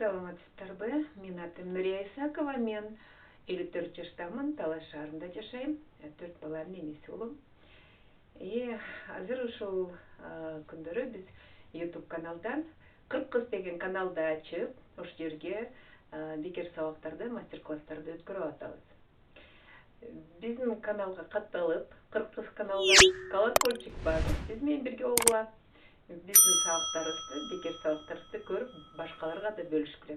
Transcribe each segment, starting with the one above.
Саламатсыздарбы? Мен атым Нурия Исакова, мен 54 жаштамын, Талас шаарында жашайм, 4 баланын энеси болом. Азыр ушул күндөрү биз YouTube каналдан 40 кыз деген каналды ачып, ошол жерге бекер сабактарды, мастер-класстарды өткөрүп атабыз. Биздин каналга катталып, 40 кыз каналга колокольчик басып, биз менен бирге болгула. Биздин сабактарыбызды, бекер сабактарыбызды көрүп, башкаларга да бөлүшкүлө.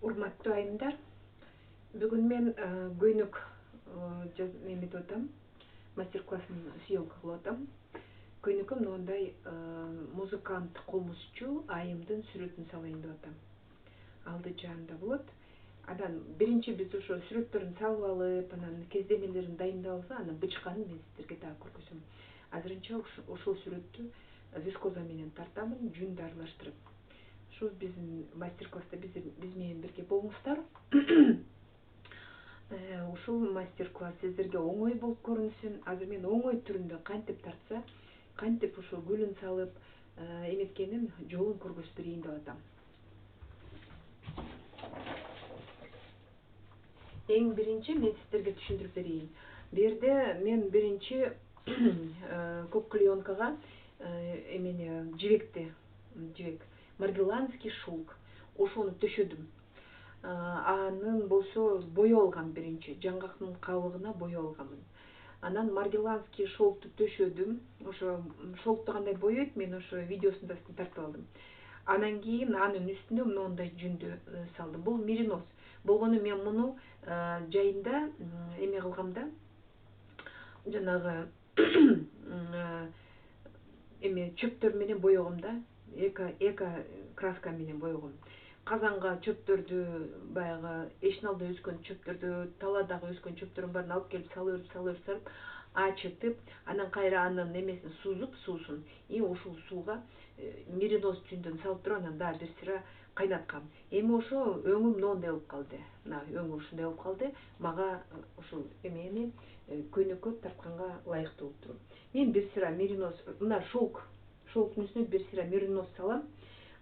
Урматтуу айымдар, бүгүн мен көйнөк эметип атам, мастер-классын съемка кылып атам. Көйнөккө мындай музыкант, комузчу айымдын сүрөтүн салайын деп атам. Алды жанында болот. Анан биринчи биз ошо сүрөттөрүн салып алып, анан кездемелерин дайындап алса, анан бычканын мен сиздерге дагы көргөзөм. Азырынча ошол сүрөттү вискоза менен тартамын, жүндү аралаштырып. Ушул биздин мастер-класста биз менен бирге болуңуздар. Ушул мастер-класс сиздерге оңой болуп көрүнсүн. Азыр мен оңой түрүндө кантип тартса, кантип ушул гүлүн салып эметкенин жолун көргөзүп берейин деп атам. Эң биринчи мен сиздерге түшүндүрүп берейин. Бу жерде мен биринчи көк клеенкага жибек маргеланский шелк ошону төшөдүм. Анын болсо боеп алгам биринчи, жаңгактын кабыгына боеп алганмын. Анан маргеланский шелкту төшөдүм. Ошо шелкту кандай боейт, мен ошо видеосун да тартып алдым. Анан кийин анын үстүнө моундай жүндү салдым. Бул меринос. Болгону мен муну жайында эме кылгамда, жанагы чөптөр менен боегом да, эко краска менен боегом. Казанга чөптөрдү, баягы эшиналда өскөн чөптөрдү, таладагы өскөн чөптөрдүн баарын алып келип салып, ачытып, анан кайра анын эмесин суусун, ушул сууга меринос жүндөн салып туруп, анан дагы бир сыйра кайнаткам. Эми ошо өңүм моундай болуп калды. Мына өңүм ушундай болуп калды. Мага ушул эмени көйнөккө тартканга ылайыктуу болуп туруп. Мен бир сыйра меринос, мына шелктун үстүнө бир сыйра меринос салам.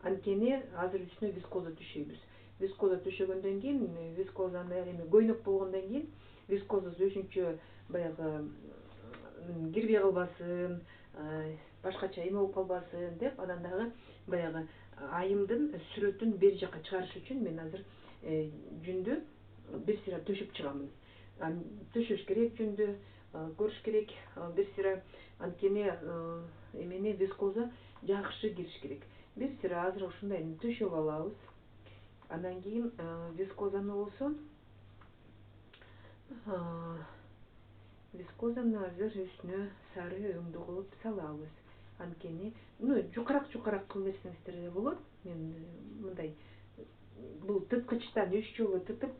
Анткени азыр үстүнө вискоза төшөйбүз. Вискоза төшөгөндөн кийин, вискозаны эми көйнөк болгондон кийин, вискозасы өзүнчө баягы кирбей калбасын, башкача эме болуп калбасын деп, анан дагы баягы айымдын сүрөтүн бери жакка чыгарыш үчүн мен азыр жүндү бир сыйра төшөп чыгамын. Төшөш керек жүндү, көрүш керек бир сыйра, анткени эмени вискоза жакшы кириш керек. Бир сыйра азыр ушундай төшөп алабыз. Андан кийин вискозаны болсо, вискозаны азыр үстүнө сары өңдүү кылып салабыз. Анткени, жукарак кылып берсеңиздер деле болот. Мен мындай бул тыткычтан 3 жолу тытып,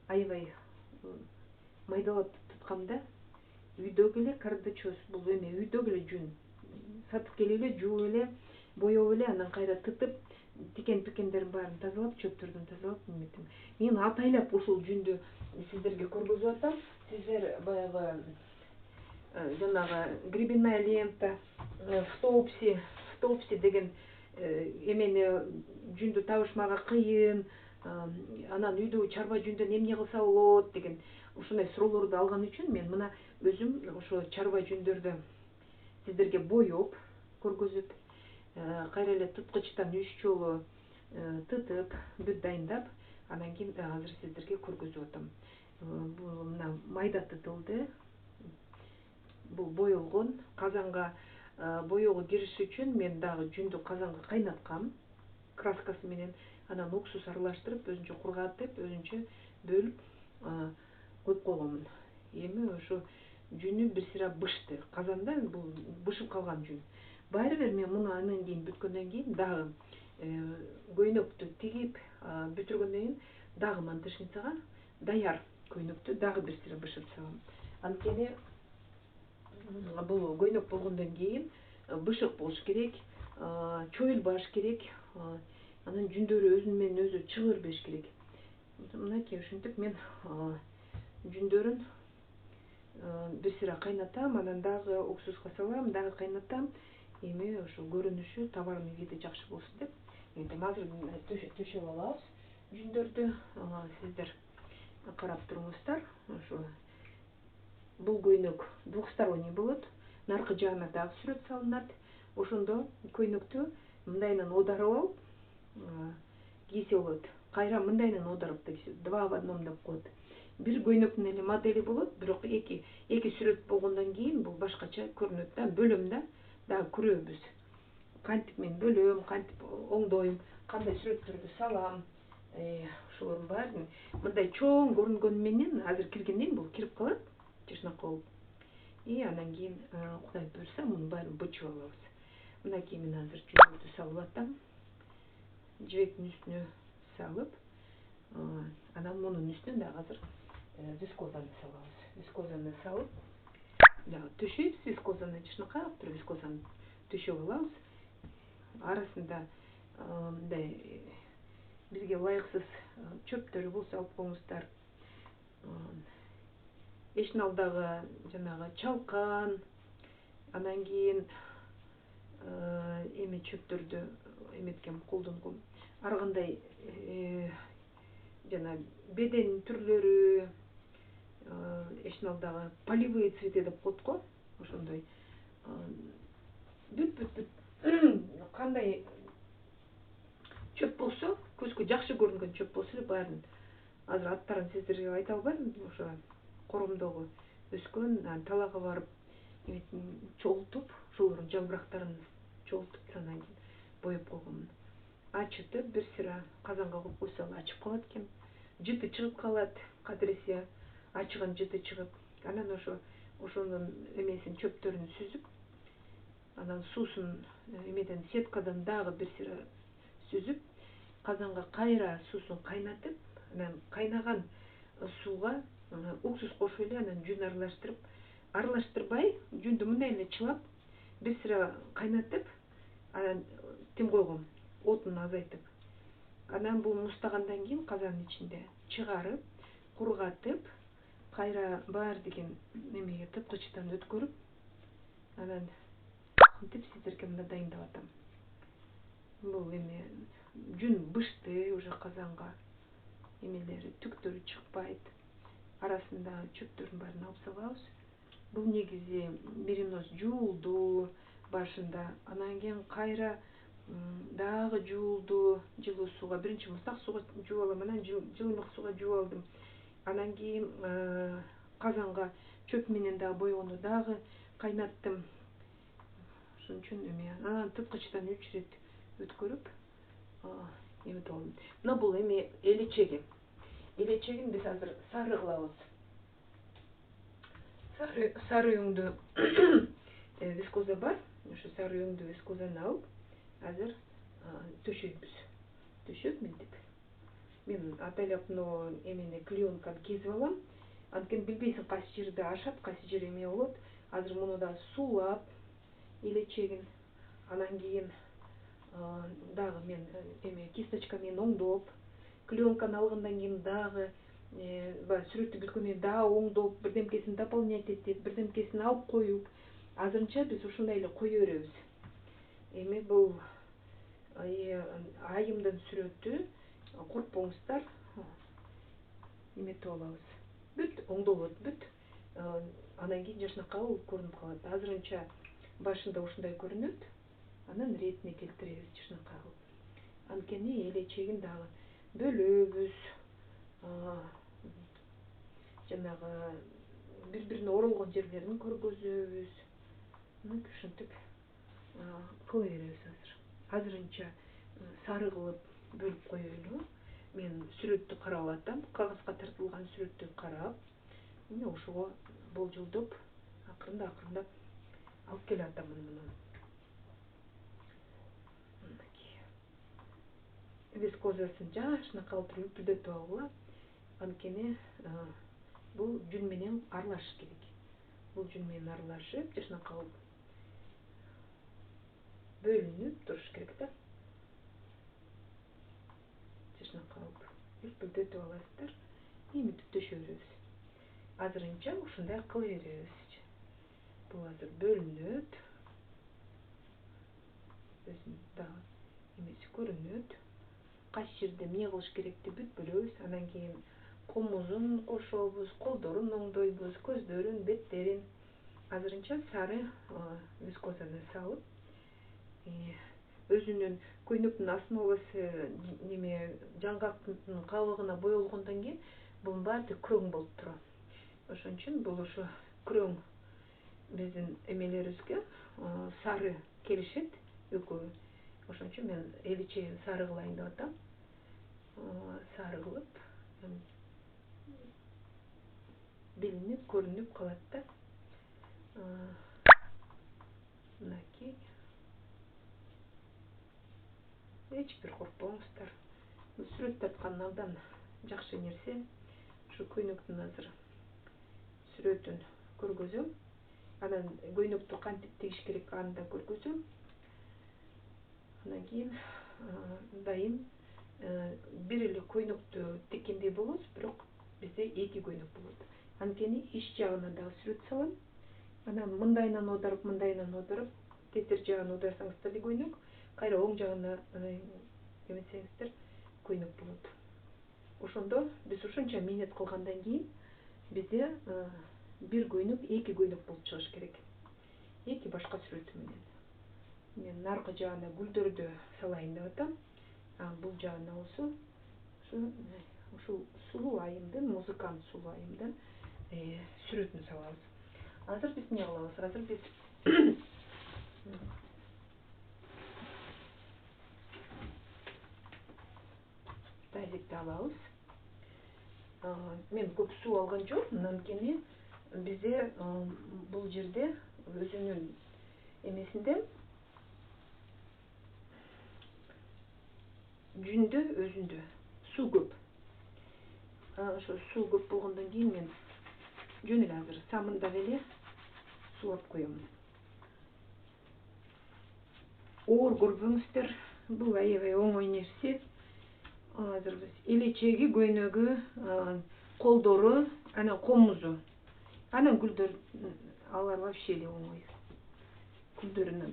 аябай майдалап тыткам да. Үйдөгү эле кардычос, бул эме үйдөгү эле жүн. Сатып келип эле, жууп эле, боеп эле, анан кайра тытып, тикен-пикендерин баарын тазалап, чөптөрдөн тазалап эметем. Мен атайлап ушул жүндү сиздерге көргөзүп атам. Сиздер баягы жанагы гребенная лента, в деген эмени жүндү табышмага кыйын, анан үйдөгү чарба жүндөн эмне кылса болот деген ушундай суроолорду алган үчүн мен мына өзүм ошо чарба жүндөрдү сиздерге боеп көргөзүп, кайра эле тыткычтан 3 жолу тытып, бүт дайындап, анан кийин азыр сиздерге көргөзүп атам. Бул мына майда тытылды. Бул боелгон. Казанга боеого кириш үчүн мен дагы жүндү казанга кайнаткам краскасы менен, анан уксус аралаштырып, өзүнчө кургатып, өзүнчө бөлүп коюп койгонмун. Эми ошо жүнү бир сыйра бышты. Казанда бул бышып калган жүн. Баары бир мен муну андан кийин бүткөндөн кийин дагы көйнөктү тигип бүтүргөндөн кийин дагы монтажницага даяр көйнөктү дагы бир сыйра бышырып салам. Анткени бул көйнөк болгондон кийин бышык болуш керек, чоюлбаш керек, анан жүндөрү өзү менен өзү чыгып бербеш керек. Мынакей ушинтип мен жүндөрүн бир сыйра кайнатам, анан дагы уксуска салам, дагы кайнатам. Эми ошо көрүнүшү, товарный види жакшы болсун деп азыр төшөп алабыз жүндөрдү. Сиздер карап туруңуздар. Ошо бул көйнөк двухсторонний болот. Наркы жагына дагы сүрөт салынат. Ошондо көйнөктү мындайынан оодарып алып кийсе болот. Кайра мындайынан оодарып два в одном деп коет. Бир көйнөктүн эле модели болот, бирок эки сүрөт болгондон кийин бул башкача көрүнөт да. Бөлөм да, дагы көрөбүз. Кантип мен бөлөм, кантип оңдойм, кандай сүрөттөрдү салам. Ошолордун баарын мындай чоң көрүнгөнү менен азыр киргенден бул кирип калат, чачнакка болуп. Анан кийин Кудай буйрса мунун баарын бычып алабыз. Мынакей мен азыр жүндөрдү салып атам. Жибектин үстүнө салып, анан мунун үстүнө дагы азыр вискозаны салабыз. Вискозаны салып, дагы төшөйбүз. Вискозаны чачнакка кылып туруп вискозаны төшөп алабыз. Арасында мындай бизге ылайыксыз чөптөр болсо алып коюңуздар. Эшиналдагы жанагы чалкан, анан кийин эме чөптөрдү эметкем, колдонгом. Ар кандай жана беден түрлөрү, эшиналдагы полевые цветы деп коет го, ошондой бүт кандай чөп болсо, көзгө жакшы көрүнгөн чөп болсо эле баарын азыр аттарын сиздерге айта албайм. Ошо коромдогу өскөн, талаага барып чогултуп, ошолордун жалбырактарын чогултуп анан кийин боеп койгонмун. Ачытып бир сыра казанга коюп койсо ачып калат экен. Жыты чыгып калат, кадыресе ачыган жыты чыгып. Анан ошонун эмесин чөптөрүн сүзүп, анан суусун эмеден сеткадан дагы бир сыра сүзүп, казанга кайра суусун кайнатып, анан кайнаган сууга уксус кошуп эле анан жүн аралаштырбай, жүндү мындай эле чылап, бир сыра кайнатып, анан тим койгом, отун азайтып. Анан бул муздагандан кийин казандын ичинде чыгарып, кургатып, кайра баар деген эмеге тыткычтан өткөрүп, анан мынтип сиздерге мына дайындап атам. Бул эме жүн бышты уже казанга, эмелери түктөрү чыкпайт. Арасында чөптөрдүн баарын алып салабыз. Бул негизи мериноз жуулду башында, анан кийин кайра дагы жуулду жылуу сууга. Биринчи муздак сууга жууп алам, анан жылымык сууга жууп алдым. Анан кийин казанга чөп менен дагы бойгондо дагы кайнаттым. Ошон үчүн эме анан тыткычтан 3 рет өткөрүп эметип алдым. Мына бул эме элечеги. Элечегин биз азыр сары кылабыз. Сары өңдүү вискоза бар. Ошо сары өңдүү вискозаны алып, азыр төшөйбүз. Төшөп мынтип. Мен атайлап мына эмени клеенканы кезип алам. Анткени билбейсиң кайсы жерде ашат, кайсы жери эме болот. Азыр муну да суулап элечегин, анан кийин дагы мен эме кисточка менен оңдоп, клеенканы алгандан кийин дагы сүрөттү бүткөндөн дагы оңдоп, бирдемкесин дополнять этип, бирдемкесин алып коюп, азырынча биз ушундай эле кое беребиз. Эми бул айымдын сүрөтү, коркпоңуздар, эметип алабыз. Бүт оңдолот, бүт. Анан кийин жашнакка болуп көрүнүп калат. Азырынча башында ушундай көрүнөт, анан ретине келтиребиз жашнакка кылып. Анткени элечегин дагы бөлөбүз, жанагы бири-бирине оролгон жерлерин көргөзөбүз. Ушинтип кыла беребиз азыр. Азырынча сары кылып бөлүп коелу. Мен сүрөттү карап атам, кагазга тартылган сүрөттү карап, мына ошого болжолдоп, акырындап алып келатамын муну. Вискозасын жашнакка алып туруп үлпүлдөтүп алгыла. Анткени бул жүн менен аралашыш керек. Бул жүн менен аралашып, жашнакка алып бөлүнүп туруш керек да. Жашнакка алып үлпүлдөтүп аласыздар. Эметип төшөп беребиз. Азырынча ушундай кыла беребиз. Бул азыр бөлүнөт. Өзүн дагы эмеси көрүнөт. Кайсы жерде эмне кылыш керекти бүт билебиз. Анан кийин комузун кошобуз, колдорун оңдойбуз, көздөрүн, беттерин. Азырынча сары вискозаны салып, өзүнүн көйнөктүн основасы неме жаңгактын кабыгына боелгондон кийин бунун баары крөң болуп турат. Ошон үчүн бул ошо крөң биздин эмелерибизге сары келишет экөө. Ошон үчүн мен эличегин сары кылайын деп атам. Сары кылып билинип, көрүнүп калат да. Мынакей. Эч бир коркпоңуздар. Сүрөт тарткан абдан жакшы нерсе. Ушу көйнөктүн азыр сүрөтүн көргөзөм. Анан көйнөктү кантип тигиш керек аны да көргөзөм. Андан кийин дайым бир эле көйнөктү тиккендей болобуз, бирок бизде эки көйнөк болот. Анткени ич жагына дагы сүрөт салам. Анан мындайынан оодарып, тетир жагын оодарсаңыз да көйнөк, кайра оң жагына эмесеңиздер көйнөк болот. Ошондо биз ушунча мээнет кылгандан кийин бизде бир көйнөк эки көйнөк болуп чыгыш керек. Эки башка сүрөтү менен. Мен наркы жагына гүлдөрдү салайын деп атам. Бул жагына болсо ушул сулуу айымдын, музыкант сулуу айымдын сүрөтүн салабыз. Азыр биз эмне кылабыз? Азыр биз тазикти алабыз. Мен көп суу алган жокмун, анткени бизде бул жерде өзүнүн эмесинде жүндө өзүндө суу көп. Ошо суу көп болгондон кийин мен жөн эле азыр самындап эле сулап коем. Оор көрбөңүздөр, бул аябай оңой нерсе. Азыр биз элечеги, көйнөгү, колдору, анан комузу, анан гүлдөр, алар вообще эле оңой. Гүлдөрүнө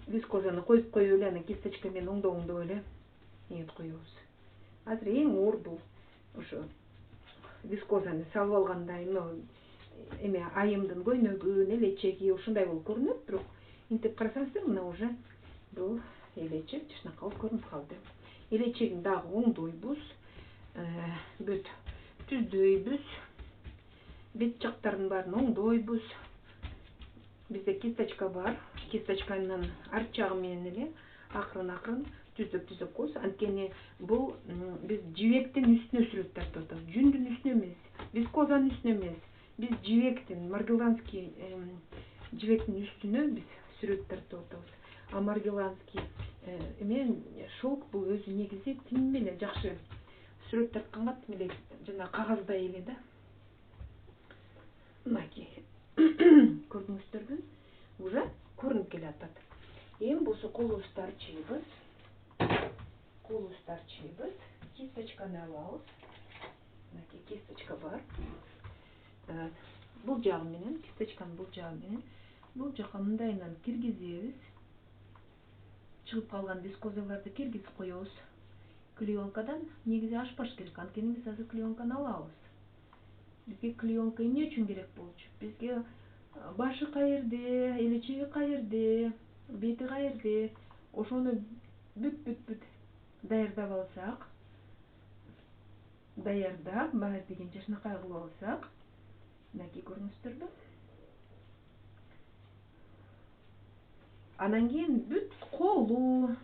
вискозаны коюп эле, анан кисточка менен оңдоп эле эметип коебуз. Азыр эң оор бул ошо вискозаны салып алганда эме айымдын көйнөгү, элечеги ушундай болуп көрүнөт, бирок интип карасаңыздар, мына уже бул элечек жакшынакай болуп көрүнүп калды. Элечегин дагы оңдойбуз, бүт түздөйбүз, бет жактарын баарын оңдойбуз. Бизде кисточка бар, кисточканын арт жагы менен эле акырын түздөп коебуз. Анткени бул биз жибектин үстүнө сүрөт тартып атабыз, жүндүн үстүнө эмес, вискозанын үстүнө эмес. Биз жибектин, маргеланский жибектин үстүнө биз сүрөт тартып атабыз. Маргеланский шелк бул өзү негизи тим эле жакшы сүрөт тартканга, тим эле жана кагаздай эле да. Мынакей. Көрдүңүздөрбү? Уже көрүнүп келатат. Эми болсо колубузду арчыйбыз. Кисточканы алабыз. Мынакей кисточка бар. Бул жагы менен, кисточканын бул жагы менен бул жака мындайынан киргизебиз. Чыгып калган вискозаларды киргизип коебуз. Клеенкадан негизи ашпаш керек, анткени биз азыр клеенканы алабыз. Бизге клеенка эмне үчүн керек болчу? Бизге башы каерде, элечеги каерде, бети каерде, ошону бүт даярдап алсак, баардыгын жакшынакай кылып алсак, мынакей көрүңүздөрбү? Анан кийин бүт колу,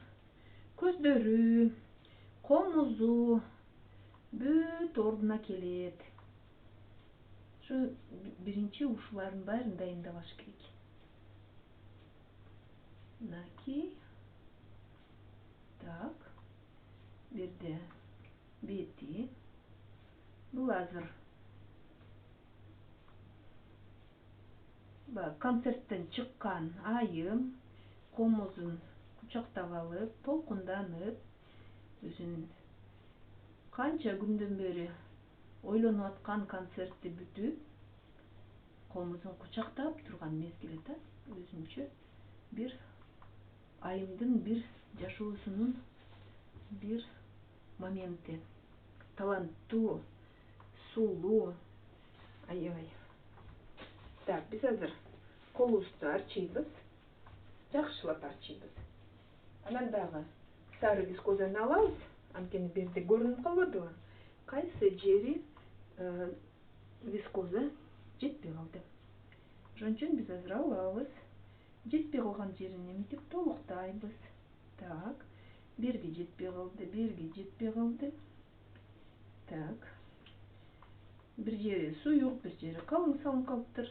көздөрү, комузу бүт ордуна келет. Ушу биринчи ушулардын баарын дайындап алыш керек. Мынакей. Так. Бирде бети. Бул азыр концерттен чыккан айым, комузун кучактап алып, толкунданып, өзүнүн канча күндөн бери ойлонуп аткан концерти бүтүп, комузун кучактап турган мезгили да, өзүнчө бир айымдын бир жашоосунун бир моменти. Таланттуу, сулуу, аябай. Так, биз азыр колубузду арчыйбыз, жакшылап арчыйбыз. Анан дагы сары вискозаны алабыз, анткени бул жерде көрүнүп калбадыбы? Кайсы жери вискоза жетпей калды. Ошон үчүн биз азыр алабыз, жетпей калган жерин эмитип толуктайбыз. Так, берги жетпей калды, берги жетпей калды. Так, бир жери суюк, бир жери калың салынып калыптыр.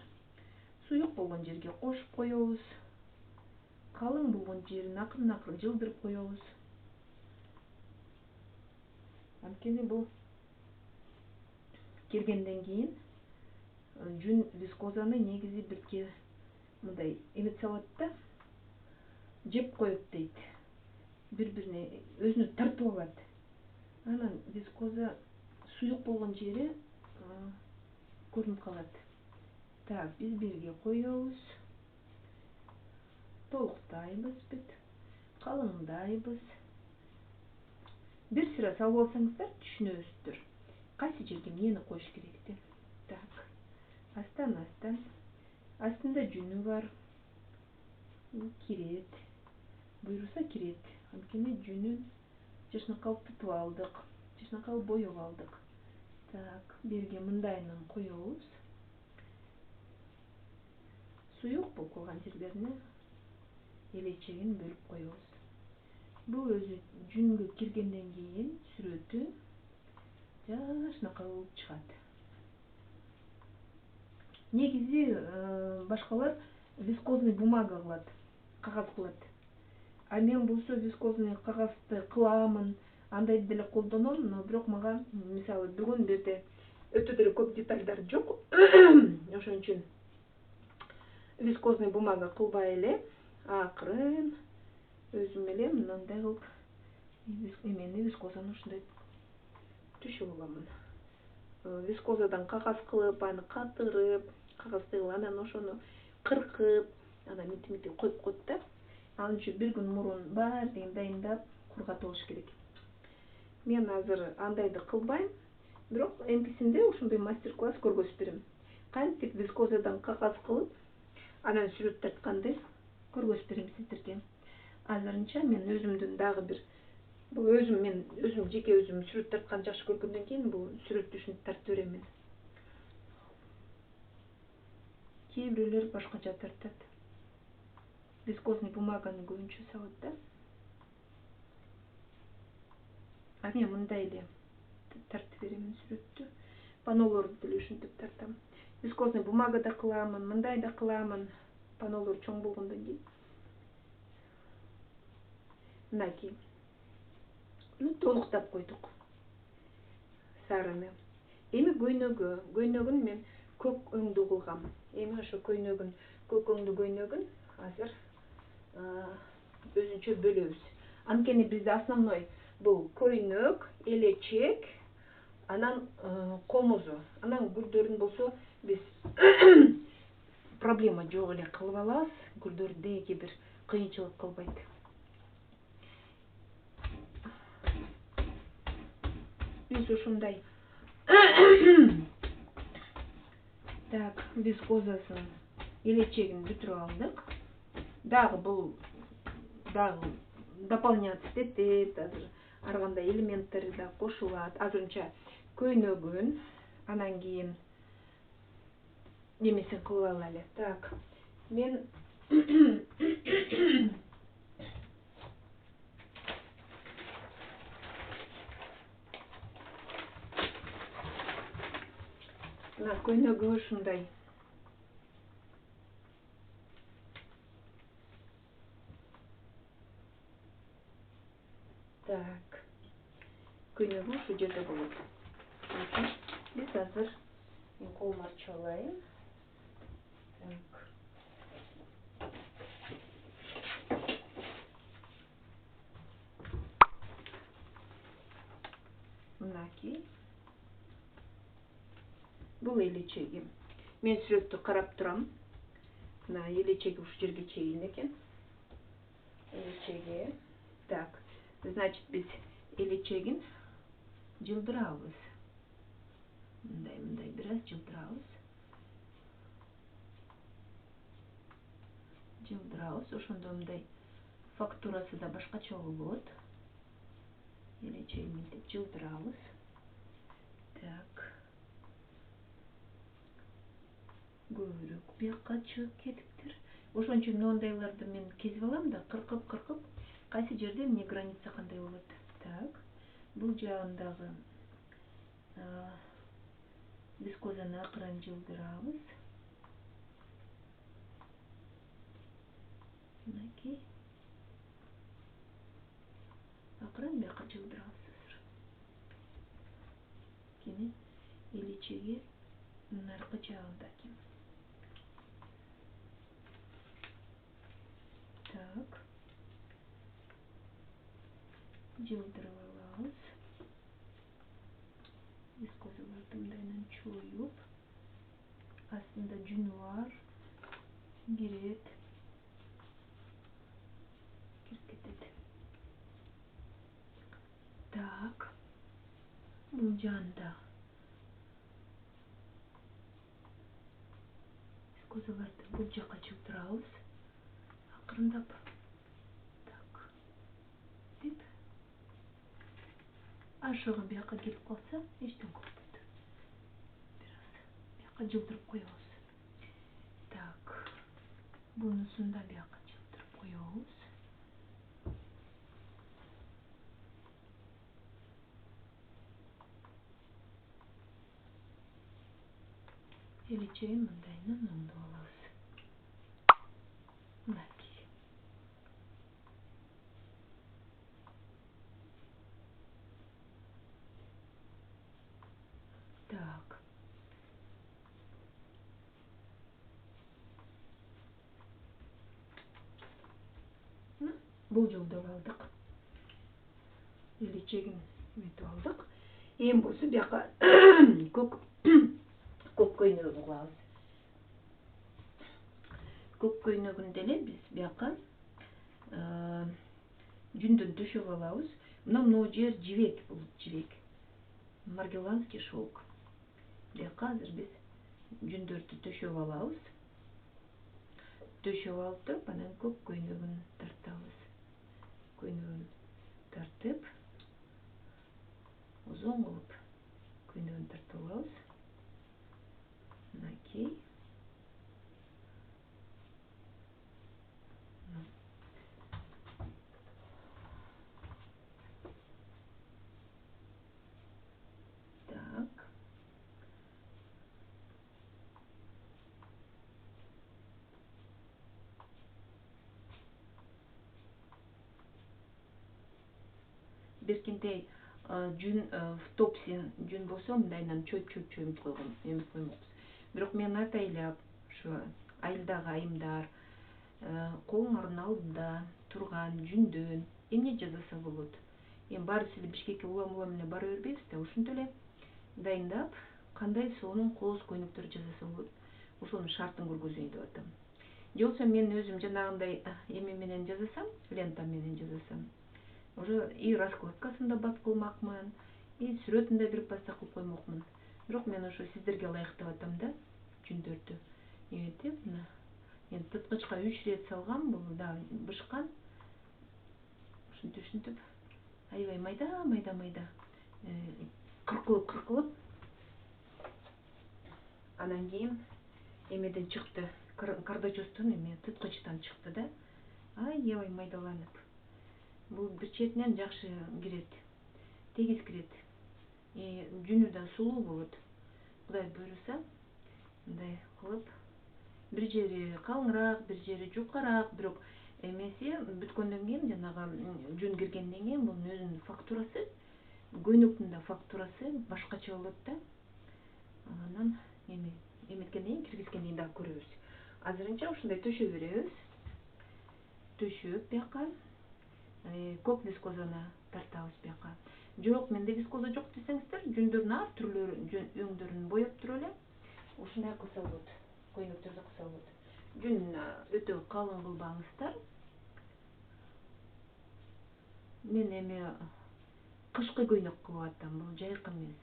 Суюк болгон жерге кошуп коебуз. Калың болгон жерин акырын жылдырып коебуз. Анткени бул киргенден кийин жүн вискозаны негизи бирке мындай эметип салат да, жеп коет дейт. Бири-бирине өзүнө тартып алат. Анан вискоза суюк болгон жери көрүнүп калат. Так, биз бирге коебуз. Толуктайбыз бүт. Калыңдайбыз. Бир сыра салып алсаңыздар түшүнөсүздөр. Кайсы жерге эмнени коюш керек деп. Так. Астан-астан. Астында жүнү бар. Кирет. Буйруса кирет. Анткени жүнүн жашнакал тутуп алдык. Жашнакал боеп алдык. Так, берге мындайынан коебуз. Суюк болуп калган жерлерине элечегин бөлүп коебуз. Бул өзү жүнгө киргенден кийин сүрөтү жашнакал болуп чыгат. Негизи башкалар вискозный бумага кылат, кагаз кылат. А мен болсо вискозный кагазды кыламын, андайды деле колдоном, но бирок мага мисалы бүгүн бу жерде өтө деле көп детальдар жок. Ошон үчүн вискозный бумага кылбай эле акырын өзүм эле мындай кылып эмени вискозаны ушундай түшүп аламын. Вискозадан кагаз кылып, аны катырып, кагазды анан ошону кыркып, анан мынтип коюп коет да. Анын үчүн бир күн мурун баардыгын дайындап кургатып алыш керек. Мен азыр андайды кылбайм, бирок эмкисинде ушундай мастер-класс көргөзүп берем. Кантип вискозадан кагаз кылып, анан сүрөт тартканды көргөзүп берем сиздерге. Азырынча мен өзүмдүн дагы бир мен өзүм жеке өзүм сүрөт тартканды жакшы көргөндөн кийин бул сүрөттү ушинтип тартып берем. Кээ бирөөлөр башкача тартат. Вискозный бумаганы көбүнчө салат да. А мен мындай эле тартып берем сүрөттү. Панолорду деле ушинтип тартам. Вискозный бумагада кыламын, мындай да кыламын. Панолор чоң болгондон кийин. Мынакей. Толуктап койдук сарыны. Эми көйнөгүн мен көк өңдүү кылгам. Эми ошо көйнөгүн, көк өңдүү көйнөгүн азыр өзүнчө бөлөбүз. Анткени бизде основной бул көйнөк, элечек, анан комузу. Анан гүлдөрүн болсо биз проблема жок эле кылып алабыз. Гүлдөрдө эки бир кыйынчылык кылбайт. Биз ушундай. Так, вискозасын, элечегин бүтүрүп алдык. Дагы бул дагы дополняться этет, азыр ар кандай элементтери да кошулат. Азырынча көйнөгүн, анан кийин немесин кылып алалы эле. Так, мен мына көйнөгү ушундай. Так, көйнөгү ушул жерде болот. Биз азыр мен колумду ачып алайын. Так. Мынакей. Бул элечеги. Мен сүрөттү карап турам. Мына элечеги ушул жерге чейин экен. элечеге. Так, значит, біз элечегин жылдырабыз. Мындай біраз жылдырабыз. Жылдырабыз, ошондо мындай фактурасы да башкача болот. Элечегин мынтип жылдырабыз. Так. Көбүрөөк бияка чыгып кетиптир. Ошон үчүн мондайларды мен кезип алам да кыркып кайсы жерде эмне граница кандай болот. Так. Бул жагындагы вискозаны акырын жылдырабыз. Мынакей. Акырын бияка жылдырабыз. Кene элечеге наркы жагында экен. Так. Жылдырып алабыз. Вискозаларды мындайынан чоюп, астында жүнү бар, кирет. Кирип кетет. Так. Бул жагында вискозаларды бул жака жылдырабыз. Акырындап. Так. Деп. Ашыгы бияка келип калса, эчтең болбойт. Бираз бияка жылдырып коебуз. Так. Бунусун да бияка жылдырып коебуз. Элечегин мындайынан оңдоп алабыз. Мынакей. Так. Бул жолдоп алдык. Элечегин метип алдык. Эми болсо бияка көк көйнөгүн кылабыз. Көк көйнөгүндө эле биз бияка жүндөн төшөп алабыз. Мына жер жибек, бул жибек. Маргеланский шелк. Бияка азыр биз жүндөрдү төшөп алабыз. Төшөп алып туруп, анан көк көйнөгүн тартабыз. Көйнөгүн тартып, узун кылып көйнөгүн тартып алабыз. Мынакей. Так. Беркинтей жүн в топси жүн болсо мындайынан чөп эмип коймокпуз. Бирок мен атайлап ушу айылдагы айымдар колуңардын алдында турган жүндөн эмне жасаса болот? Эми баарыбыз эле Бишкекке улам эле бара бербейбиз да, ошентип эле дайындап, кандай сонун кооз көйнөктөр жасаса болот? Ошонун шартын көргөзөйүн деп атам. Же болбосо мен өзүм жанагындай эме менен жасасам, лента менен жасасам, уже и раскладкасын да бат кылмакмын, и сүрөтүн да бир паста кылып коймокмун. Бирок мен ошо сиздерге ылайык деп атам да, жүндөрдү эметип, мына мен тыткычка 3 рет салгам, бул да бышкан. Ушинтип аябай майда кыркылып анан кийин эмеден чыкты, кардачостон эме тыткычтан чыкты да, аябай майдаланып. Бул бир четинен жакшы кирет, тегиз кирет. Жүнү да сулуу болот. Кудай буйруса, мындай кылып, бир жери калыңыраак, бир жери жукараак, бирок эмеси бүткөндөн кийин, жанагы жүн киргенден кийин бунун өзүнүн фактурасы, көйнөктүн да фактурасы башкача болот да. Анан эметкенден кийин, киргизгенден кийин дагы көрөбүз. Азырынча ушундай төшөп беребиз. Төшөп бияка көк вискозаны тартабыз бияка. Жок, менде вискоза жок десеңиздер, жүндөрдүн ар түрлүү өңдөрүн боеп туруп эле ушундай кылса болот. Көйнөктөрдү кылса болот. Жүн өтө калың кылбаңыздар. Мен эми кышкы көйнөк кылып атам, бул жайкы эмес.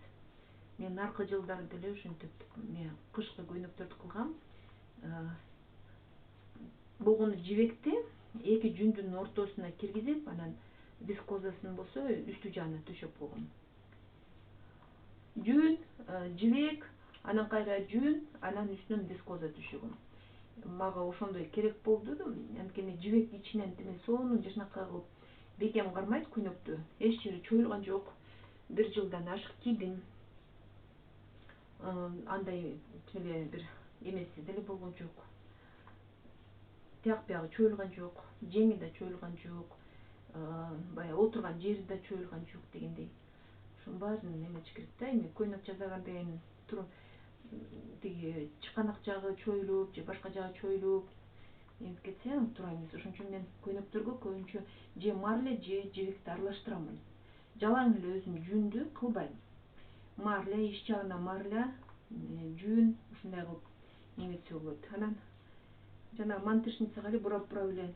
Мен аркы жылдары деле ушинтип мен кышкы көйнөктөрдү кылгам. Болгону жибекти эки жүндүн ортосуна киргизип, анан вискозасын болсо үстү жагына төшөп койгом. Жүн, жибек, анан кайра жүн, анан үстүнөн вискоза түшүгүм. Мага ошондой керек болду. Анткени жибек ичинен тиме сонун жашнакай кылып бекем кармайт көйнөктү. Эч жери чоюлган жок. Бир жылдан ашык кийдим. Андай эле бир эмеси деле болгон жок. Тияк биягы чоюлган жок, жеңи да чоюлган жок, баягы отурган жери да чоюлган жок дегендей. Ошонун баарын эметиш керек да. Эми көйнөк жасаганда эми тиги чыканак жагы чоюлуп же башка жагы чоюлуп эмип кетсе туура эмес. Ошон үчүн мен көйнөктөргө көбүнчө же марле же жибекти аралаштырамын. Жалаң эле өзүм жүндү кылбайм. Марля, иш жагына марля, жүн ушундай кылып неметсе болот. Анан жана мантышницага эле бурап эле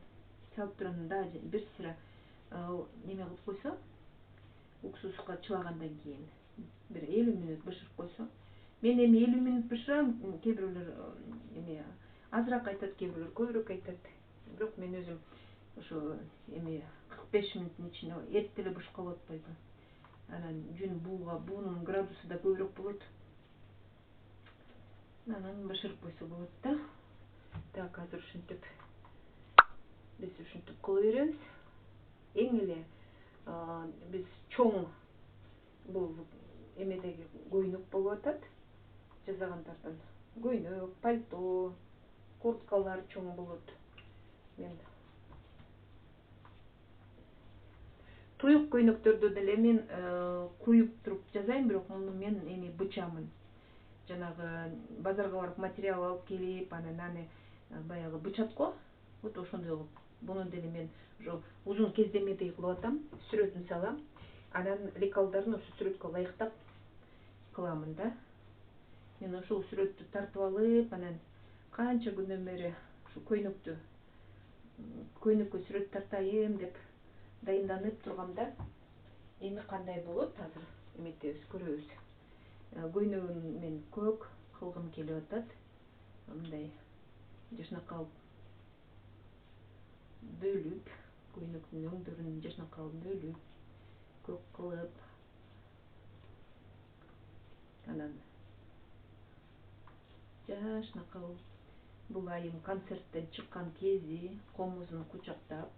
салып турам да, бир сыра неме кылып койсо, уксуска чылагандан кийин бир 50 мүнөт бышырып койсо. Мен эми 50 мүнөт бышырам, кээ бирөөлөр эме азыраак айтат, кээ бирөөлөр көбүрөөк айтат. Бирок мен өзүм ошо эми 45 мүнөттүн ичинде эртең эле бышкалып атпайбы. Анан жүн буунун градусу да көбүрөөк болот. Анан бышырып койсо болот да. Так, азыр ушинтип биз ушинтип кыла беребиз. Эң эле биз чоң бул эмедеги көйнөк болуп атат. Жасагандардан көйнөк, пальто, курткалар чоң болот. Мен туюк көйнөктөрдү деле мен куюп туруп жасайм, бирок муну мен эми бычамын. Жанагы базарга барып материал алып келип, анан аны баягы бычат го. Вот ошондой кылып. Буну деле мен ошо узун кездемедей кылып атам, сүрөтүн салам. Анан лекалдарын ошо сүрөткө ылайыктап кыламын да. Мен ошол сүрөттү тартып алып, анан канча күндөн бери ушу көйнөккө сүрөт тартайын деп дайынданып тургам да. Эми кандай болот азыр эметебиз, көрөбүз. Көйнөгүн мен көк кылгым келип атат. Мындай жашнакай кылып бөлүп, көйнөктүн өңдөрүн жашнакай кылып бөлүп, көк кылып, анан жашнакай кылып, бул айым концерттен чыккан кези, комузун кучактап,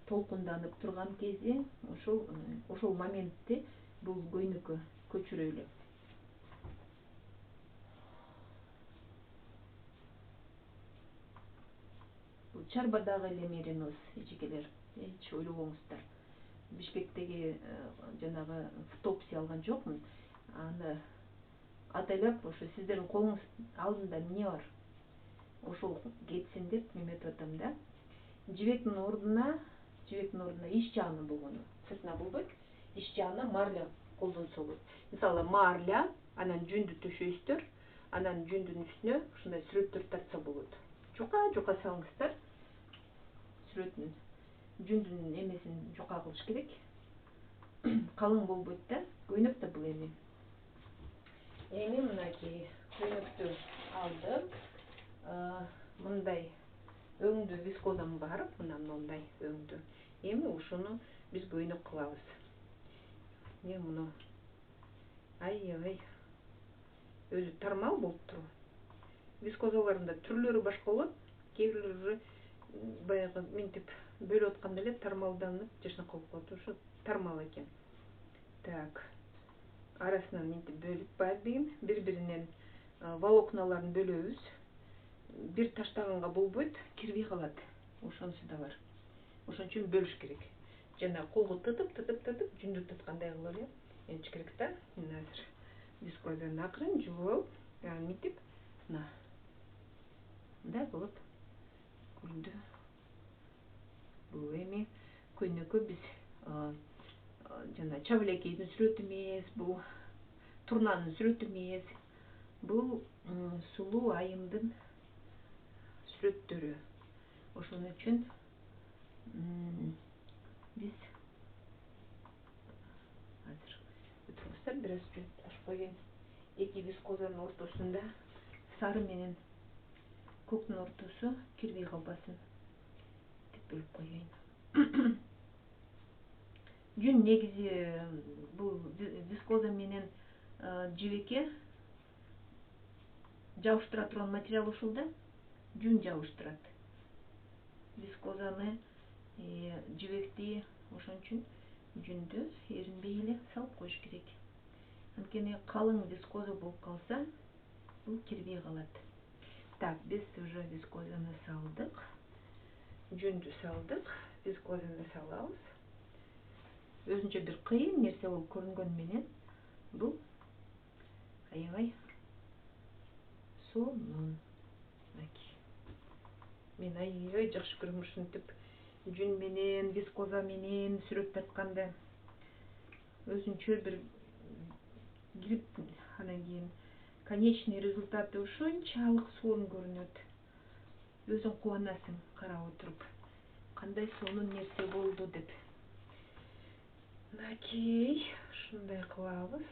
толкунданып турган кези, ошол моментти бул көйнөккө көчүрөлү. Бул Чарбадагы эле мериноз, эжекелер, эч ойлобоңуздар. Бишкектеги жанагы Топси алган жокмун. Аны атайлап ошо сиздердин колуңуз алдында эмне бар? Ошол кетсин деп неметип атам да. Жибектин ордуна иш жагына болгону сыртына болбойт. Иш жагына марля колдонсо болот. Мисалы марля, анан жүндү төшөйсүздөр, анан жүндүн үстүнө ушундай сүрөттөр тартса болот. Жука салыңыздар. Сүрөтүн жүндүн эмесин жука кылыш керек. Калың болбойт да. Көйнөк да бул эми. Эми мынакей көйнөктү алдым. Мындай өңдүү вискозам бар, мындай өңдүү. Эми ушуну биз көйнөк кылабыз. Мен муну аябай өзү тармал болуп туруп. Вискозалардын да түрлөрү башка болот. Кээ бирөөлөрү баягы мынтип бөлүп атканда эле тармалданып жашнакай болуп калат. Ошо тармал экен. Так. Арасынан мынтип бөлүп бири-биринен волокналарын бөлөбүз. Бир таштаганга болбойт, кирбей калат. Ошонусу да бар. Ошон үчүн бөлүш керек. Жана колго тытып жүндү таткандай кылып эле эмчиш керек да. Мен азыр вискозаны акырын жууп алып, мынтип мындай кылып көйнү. Бул эми көйнөккө биз жана чабылекейдин сүрөтү эмес, бул турнанын сүрөтү эмес. Бул сулуу айымдын сүрөттөрү. Ошон үчүн биз болсо бир аз сүрөт ашып койгон. Эки вискозанын ортосунда сары менен көктүн ортосу кирбей калбасын деп бөлүп койгон. Жүн негизи бул вискоза менен жибекке жабыштыра турган материал ушул да. Жүн жабыштырат. Вискозаны, жибекти, ошон үчүн жүндү эринбей эле салып коюш керек. Анткени калың вискоза болуп калса, бул кирбей калат. Так, биз уже вискозаны салдык. Жүндү салдык, вискозаны салабыз. Өзүнчө бир кыйын нерсе болуп көрүнгөнү менен бул аябай сонун. Мен аябай жакшы көрөм ушинтип жүн менен, вискоза менен сүрөт тартканды. Өзүнчө бир кирип, анан кийин конечный результаты ушунчалык сонун көрүнөт. Өзүң кубанасың карап отуруп. Кандай сонун нерсе болду деп. Мынакей, ушундай кылабыз.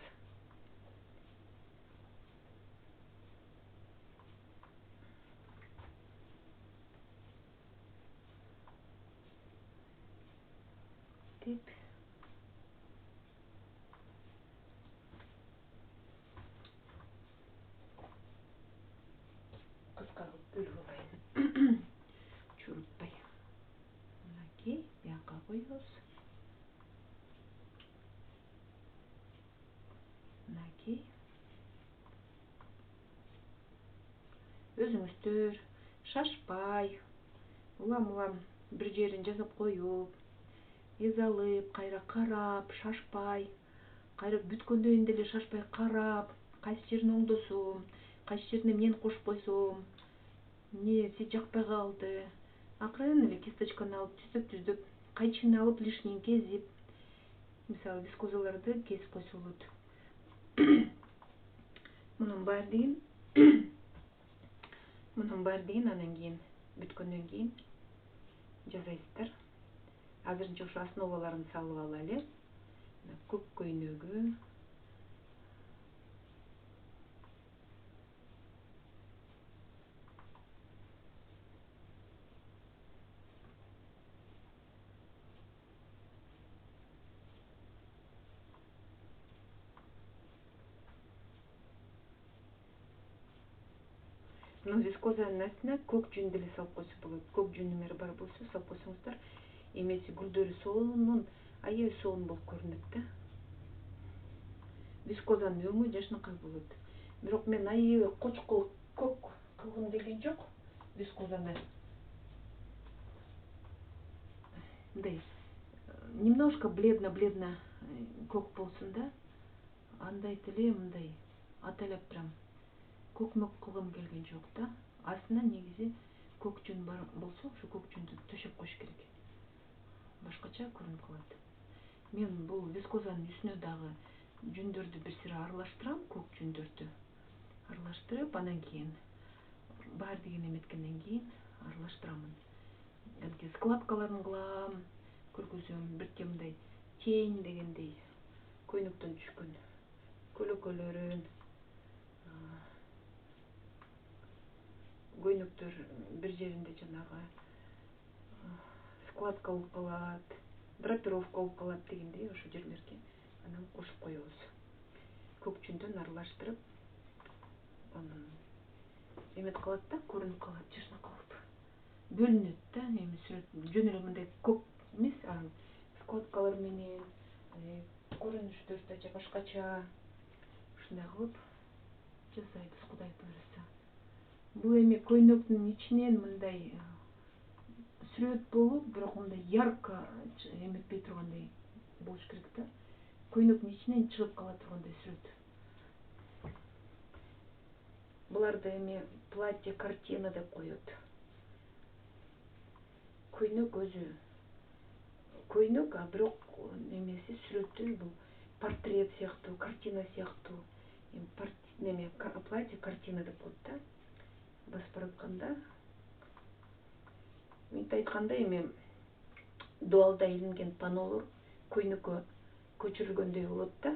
Деп. Кыска кылып бөлүп алайын. Чурутпай. Мынакей, бияка коебуз. Мынакей. Өзүңүздөр шашпай, улам бир жерин жасап коюп, эзалып, кайра карап, шашпай, кайра бүткөндөн кийин деле шашпай карап, кайсы жерин оңдосом, кайсы жерине эмнени кошуп койсом, эмнеси жакпай калды. Акырын эле кисточканы алып түздөп, кайчыны алып лишнийин кезип, мисалы вискозаларды кесип койсо болот. Мунун баардыгын анан кийин бүткөндөн кийин жасайсыздар. Азырынча ушу основаларын салып алалы. Көк көйнөгү, вискозанын астына көк жүн деле салып койсо болот. Көк жүн номери бар болсо салып койсоңуздар, эмеси гүлдөрү сонун, аябай сонун болуп көрүнөт да. Вискозанын өңү жашынакай болот. Бирок мен аябай кочкул көк кылгым келген жок вискозаны. Мындай немножко бледно көк болсун да. Андай деле мындай атайлап прям көкмөк кылгым келген жок да. Астына негизи көк жүн бар болсо, ошо көк жүндү төшөп коюш керек. Башкача көрүнүп калат. Мен бул вискозанын үстүнө дагы жүндөрдү бир сыйра аралаштырам, көк жүндөрдү аралаштырып, анан кийин баардыгын эметкенден кийин аралаштырамын. Кәдімгі складкаларын кылам, көргөзөм, бирке мындай тень дегендей көйнөктөн түшкөн көлөкөлөрүн, көйнөктөр бир жеринде жанагы складка болуп калат, драпировка болуп калат дегендей ошо жерлерге анан кошуп коебуз. Көк жүндөн аралаштырып, анан эмет калат да, көрүнүп калат жашынакай болуп. Бөлүнөт да, эми жөн эле мындай көк эмес, складкалар менен, көрүнүштөр да башкача ушундай кылып жасайбыз, Кудай буйруса. Бул эми көйнөктүн ичинен мындай сүрөт болуп, бирок мындай ярко эметпей тургандай болуш керек да. Көйнөктүн ичинен чыгып кала тургандай сүрөт. Буларды эми платье картина деп коет. Көйнөк өзү көйнөк, а бирок эмеси сүрөтү бул портрет сыяктуу, картина сыяктуу. Эми платье картина деп коет да. Басып баратканда, мынтип айтканда, эми дуалда илинген панолор көйнөккө көчүрүлгөндөй болот да.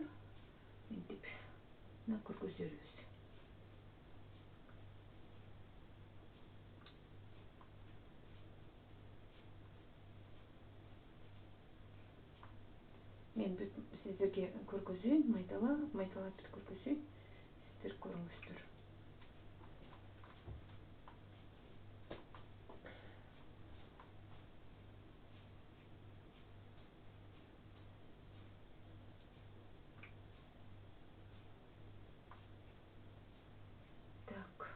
Ентип мына көргөзөрбүз. Мен сиздерге көргөзөйүн, майдалап көргөзөйүн. Сиздер көрүңүздөр. Так.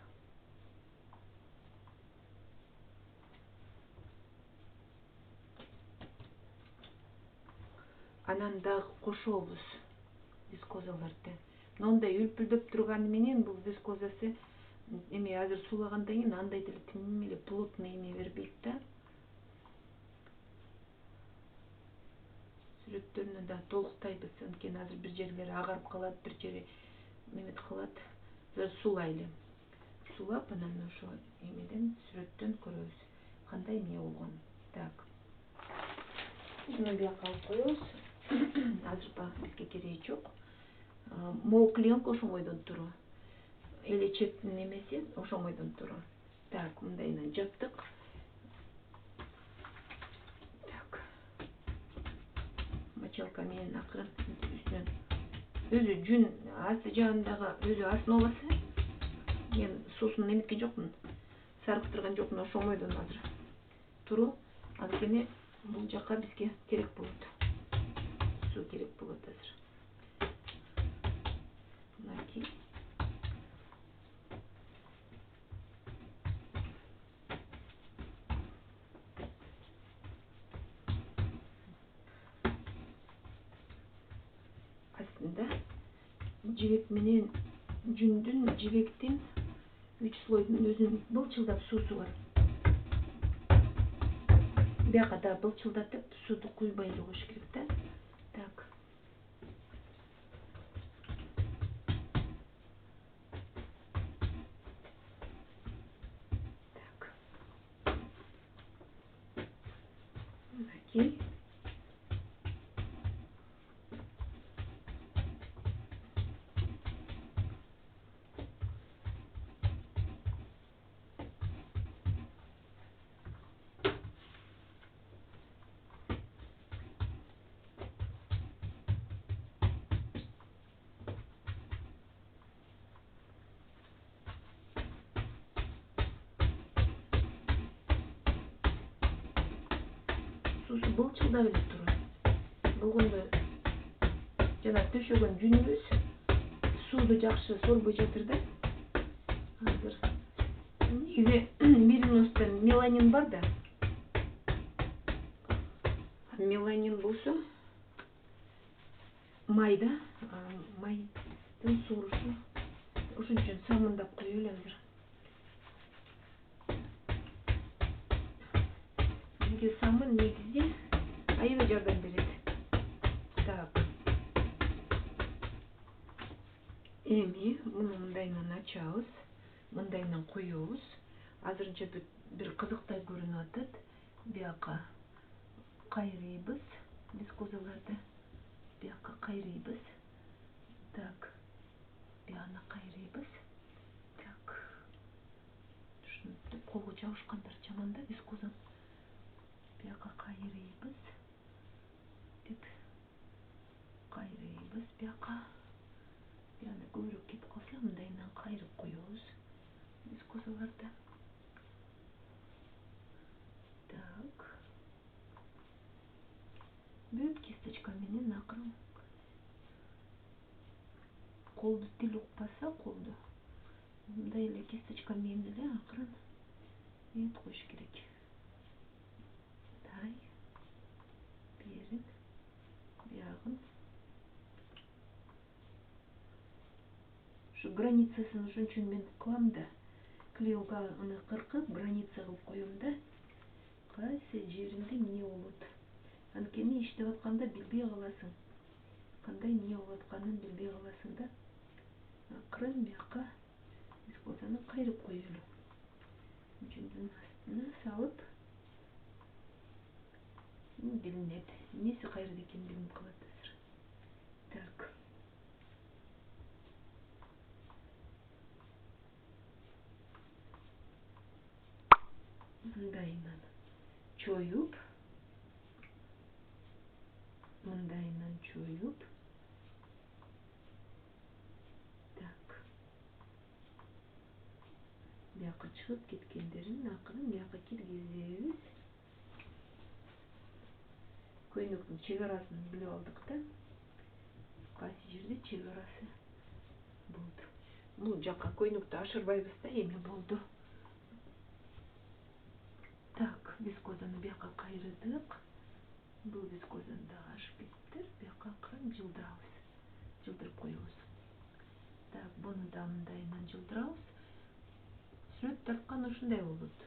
Анан дагы кошобуз вискозаларды. Мындай үлпүлдөп турганы менен бул вискозасы эми азыр сулагандан кийин андай деле тим эле плотный эме бербейт да. Сүрөттөрүнө да толуктайбыз, анткени азыр бир жерлери агарып калат, бир жери немет кылат. Сулайлы. Сулап, анан ошо эмеден сүрөттөн көрөбүз кандай эмне болгонун. Так. Муну бияка алып коебуз. Азыр бизге кереги жок. Мол клеенка ошоңойдон туру. Эле чептин немеси ошоңойдон туру. Так, мындайынан жаптык. Так. Мочалка менен акырын үстүнөн. Өзү жүн асты жагындагы өзү основасы. Мен суусун неметкен жокмун. Сарыктырган жокмун, ошоңойдон азыр туру. Анткени бул жака бизге керек болот. Суу керек болот азыр. Мынакей. Астында жибек менен жүндүн, жибектин, 3 слойдун өзүнүн былчылдап суусу бар. Бияка да былчылдатып сууду куйбай эле коюш керек да. Так. Так. Мынакей. Суусу былчылдап эле турат. Болгондо жана төшөгөн жүнүбүз сууду жакшы сорбой жатыр да. Азыр негизи мериносто меланин бар да. Меланин болсо майда, майдын сорусу. Ошон үчүн самындап коелу азыр. Бизге самын негизи аябай жардам берет. Так. Эми муну мындайынан ачабыз, мындайынан коебуз. Азырынча бир кызыктай көрүнүп атат. Бияка кайрыйбыз вискозаларды. Бияка кайрыйбыз. Так. Бияны кайрыйбыз. Так. Ушинтип колго жабышкандар жаман да вискоза. Бияка кайрыйбыз. Деп кайрыйбыз бияка. Бияны көбүрөөк кетип калса мындайынан кайрып коебуз вискозаларды. Так. Бүт кисточка менен акырын. Колду тил укпаса, колду мындай эле кисточка менен эле акырын эметип коюш керек. Тай. Берин. Биягын. Şu границасын ошон үчүн мен кылам да. Клеенканы кыркып, граница кылып коем да. Кайсы жеринде эмне болот? Анткени иштеп атканда билбей каласың. Кандай эмне болуп атканын билбей каласың да. Акырын бияка вискозаны кайрып коелу. Жүндүн астына салып билинет. Эмнеси кайрыды экен билинип калат азыр. Так. мындайынан чоюп, мындайынан чоюп, так, бияққа шығып кеткендерін ақырын бияққа киргизебиз. Көйнөктүн чек арасын билип алдык да. Кайсы жерде чек арасы болду. Бул жакка көйнөктү ашырбайбыз да, эми болду. Так, вискозаны бияққа кайрыдык. Бул вискозаны дагы ашып кетиптир. Бияққа акырын жылдырабыз. Жылдырып коебуз. Так, буну да мындайынан жылдырабыз. Сүрөт тарткан ушундай болот.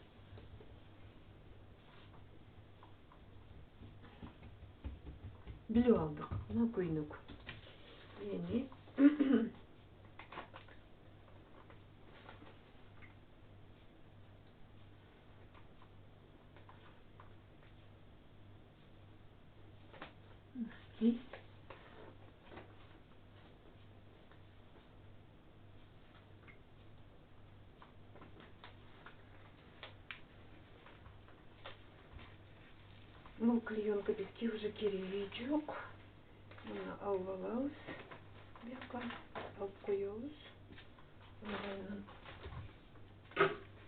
Билип алдык. Мына көйнөк. Эми бул клеенка бизге уже кереги жок. Муну алып алабыз. Бияққа алып коебуз.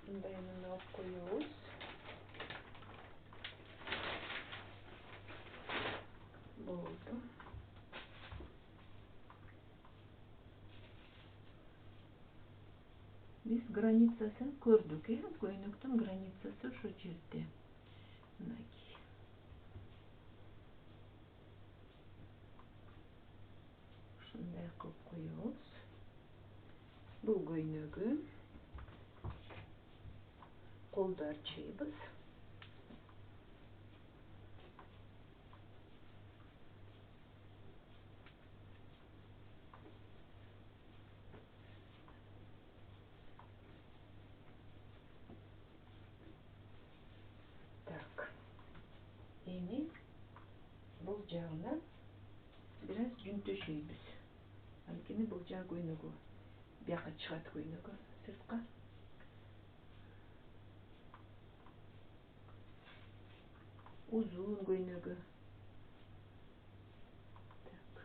Мындайынан алып коебуз. Болду. Биз границасын көрдүк, көйнөктүн границасы ошо жерде. Мынакей. Ушундай кылып коебуз. Бул көйнөгү. Колду арчыйбыз. Так. Эми бул жагына бираз жүн төшөйбүз. Анткени бул жаг көйнөгү бияққа чыгат, көйнөгү сыртка. Узун көйнөгү. Так.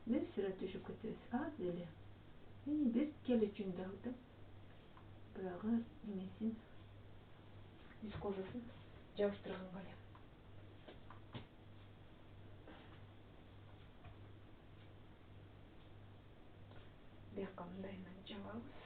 Биз сүрөт төшөп кетебиз. Аз эле. Эми бир келе жүндү алдым. Баягы немесин, вискозасын жабыштырганга эле. Бияққа мындайынан жабабыз.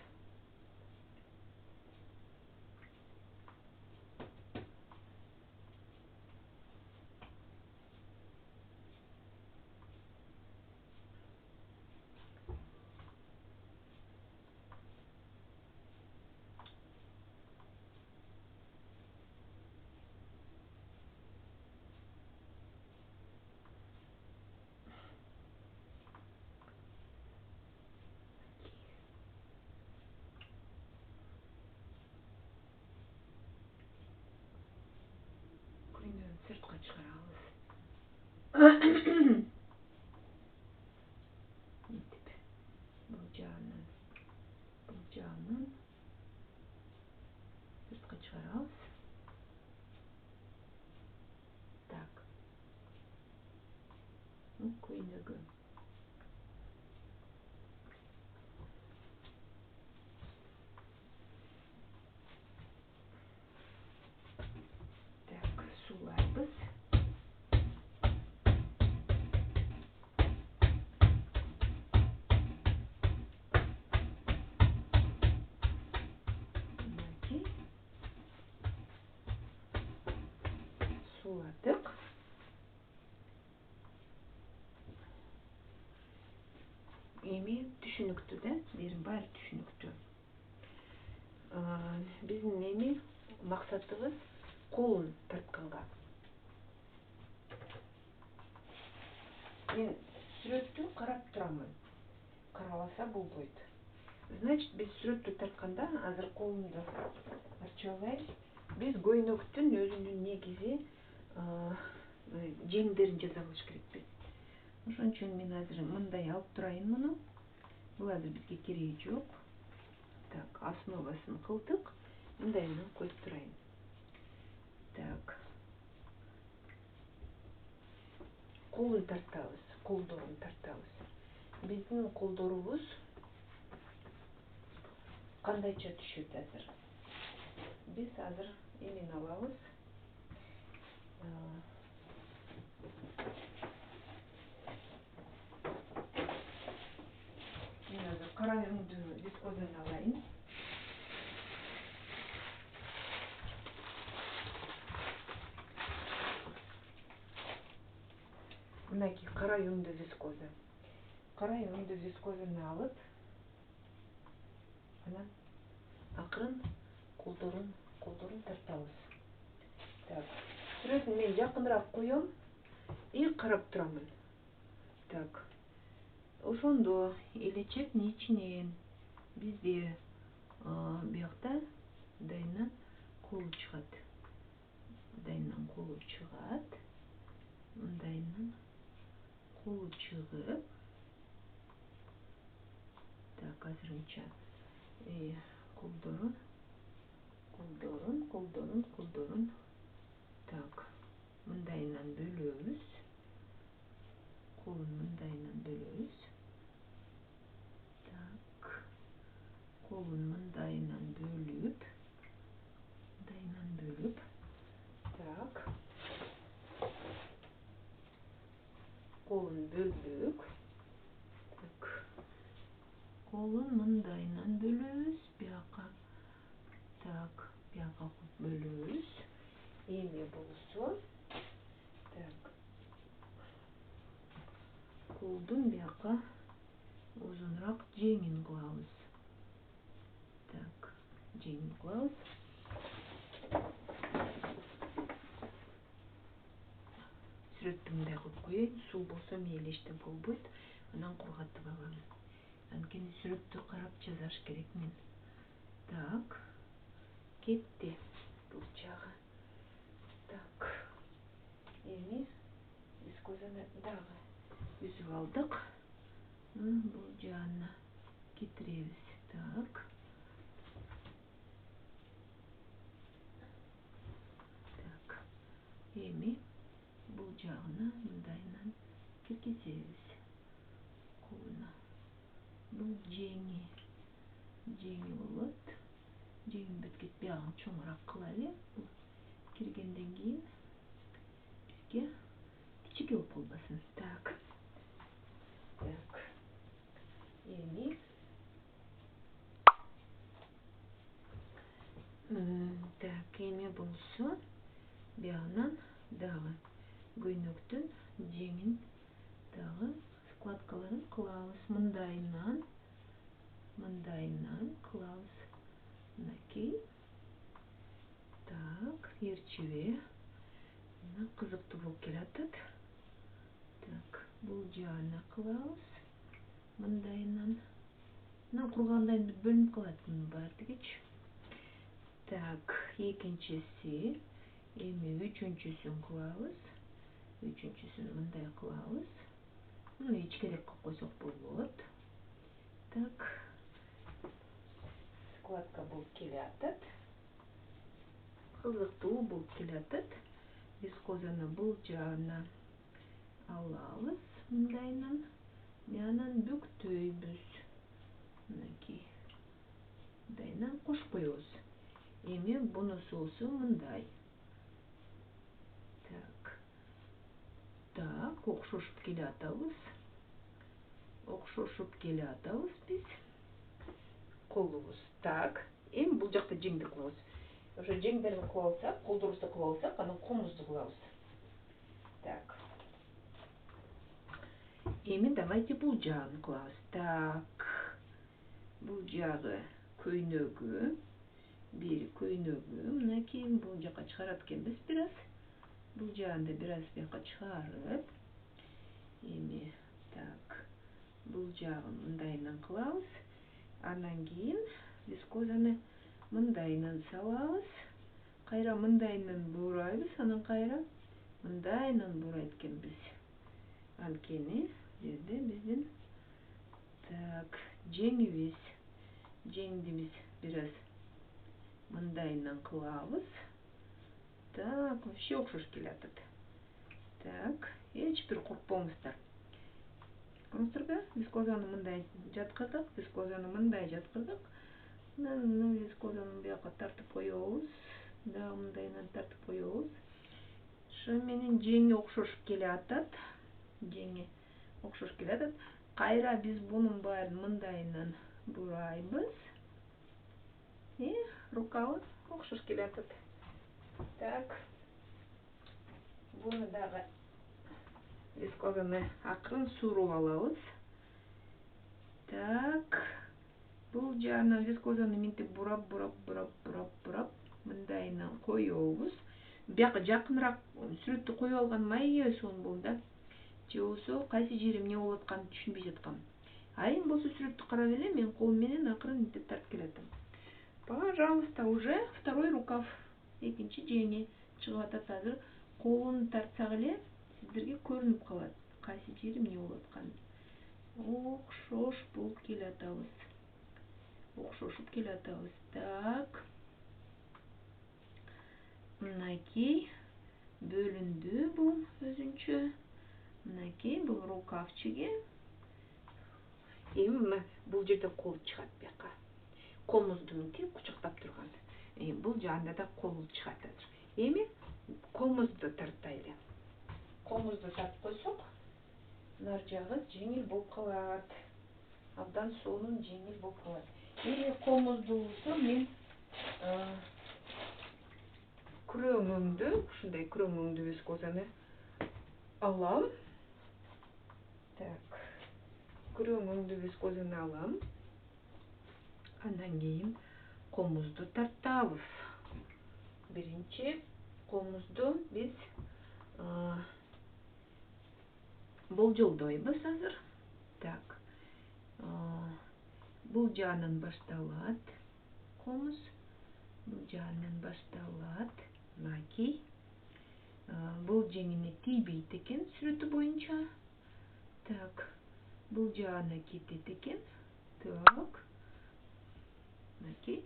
Көйнөгүн сыртка чыгарабыз. Мынтип. Бул жагынан сыртка чыгарабыз. Так. Көйнөгү. Так, сулайбыз. Мынакей. Суладык. Эми түшүнүктүү да, дерим баары түшүнүктүү. Биздин эми максатыбыз колун тартканга. Мен сүрөттү карап турамын. Карабаса болбойт. Значит, биз сүрөттү тартканда азыр колумду арчып алайын. Биз көйнөктүн өзүнүн негизи жеңдерин жасап алыш керекпиз. Ошон үчүн мен азыр мындай алып турайын муну. Бул азыр бизге кереги жок. Так, основасын кылдык. Мындай менен коюп турайын. Так. Колун тартабыз, колдорун тартабыз. Биздин колдорубуз кандайча түшөт азыр? Биз азыр эмени алабыз. Мен азыр кара юңду вискозун алайын. Мынакей кара юңду вискозу. Кара юңду вискозун алып, анан акырын колдорун тартабыз. Так, сүрөтүн мен жакыныраак коем и карап турамын. Так, ошондо элечектин ичинен бизде биякта дайынан колу чыгат. Дайынан колу чыгат. Мындайынан колу чыгып, так, азырынча колдорун. Так, мындайынан бөлөбүз. Колун мындайынан бөлөбүз. Так, колун мындайынан бөлүп. Так, колун бөлдүк. Так, колун мындайынан бөлөбүз, бияка. Так, бияка бөлөбүз. Эми болсо, так, колдун бияка узунураак жеңин кылабыз. Так, жеңин кылабыз. Сүрөттү мындай кылып коеюн. Суу болсо мээлеште болбойт. Анан кургатып алам. Анткени сүрөттү карап жасаш керек мен. Так, кетти бул жагы. Так, эми вискозаны дагы үзүп алдык. Бул жагына кетиребиз. Так. Так, эми бул жагына мындайынан киргизебиз. Колуна. Бул жеңи болот. Жеңин бүткөт биягын чоңураак кылайлы. Бул киргенден кийин бизге кичике болуп калбасын. Так. Так. Эми так, эми болсо биягынан дагы көйнөктүн жеңин дагы складкаларын кылабыз. Мындайынан кылабыз. Мынакей. Так, ээрчиби. Мына кызыктуу болуп келатат. Так, бул жагына кылабыз. Мындайынан. Мына кургандан кийин бөлүнүп калат мунун баардыгычы. Так, экинчиси. Эми үчүнчүсүн кылабыз. Үчүнчүсүн мындай кылабыз. Муну ичкерээк кылып койсок болот. Так. Складка болуп келатат. Кызыктуу болуп келатат. Вискозаны бул жагына алабыз. Мындайынан. Анан бүктөйбүз. Мынакей. Мындайынан кошуп коебуз. Эми бунусу мындай. Так. Так, окшошуп келатабыз биз. Колубуз. Так, эми бул жакта жеңди кылабыз. Ошо жеңдерди кылып алсак, колдорубузду кылып алсак, анан комузду кылабыз. Так. Эми давайте бул жагын кылабыз. Так. Бул жагы көйнөгү. Бир көйнөгү. Мынакей бул жака чыгарат экенбиз бир аз. Бул жагын да бир аз бияка чыгарып. Эми так. Бул жагын мындайынан кылабыз. Андан кийин вискозаны мындайынан салабыз. Кайра мындайынан буурайбыз, анан кайра мындайынан буурайт экенбиз. Анткени жерде биздин так жеңибиз. Жеңди биз бир аз мындайынан кылабыз. Так, вообще окшош келатат. Так, эч бир коркпоңуздар. Көрдүңүздөрбү? Вискозаны мындай жаткырдык, вискозаны мындай жаткырдык. Анан вискозаны бияка тартып коебуз. Да, мындайынан тартып коебуз. Ошо менен жеңи окшошуп келатат. Жеңи окшош келатат. Кайра биз бунун баарын мындайынан бурайбыз. Рукавы окшош келатат. Так. Буну дагы вискозаны акырын сууруп алабыз. Так. Бул жагынан вискозаны минтип бурап мындайынан коебуз. Бияка жакыныраак сүрөттү коюп алган май суун бул да. Же болбосо кайсы жери эмне болуп атканын түшүнбөй жаткам. Эми болсо сүрөттү карап эле мен колум менен акырын мынтип тартып келатам. Пожалуйста, уже второй рукав. Экинчи жеңи чыгып атат азыр. Колун тартсак эле сиздерге көрүнүп калат. Кайсы жери эмне болуп атканы. Окшош болуп келатабыз. Окшошуп келатабыз. Так. Мынакей бөлүндү бул өзүнчө. Мынакей бул рукавчиги. Эми мына бул жерде кол чыгат бияка. Колубузду мынтип кучактап турган. Бул жагында да кол чыгат азыр. Эми колубузду тартайлы. Колубузду тартып койсок, нар жагы жеңил болуп калат. Абдан сонун жеңил болуп калат. Эми колубузду болсо мен күрөңүңдү, ушундай күрөңүңдү вискозаны алам. Так. Күрөңүңдү вискозаны алам. Андан кийин колубузду тартабыз. Биринчи колубузду биз болжолдойбуз азыр. Так. Бул жагынан башталат колубуз. Бул жагынан башталат. Мынакей. Бул жеңине тийбейт экен сүрөтү боюнча. Так. Бул жагына кетет экен. Так. Мынакей.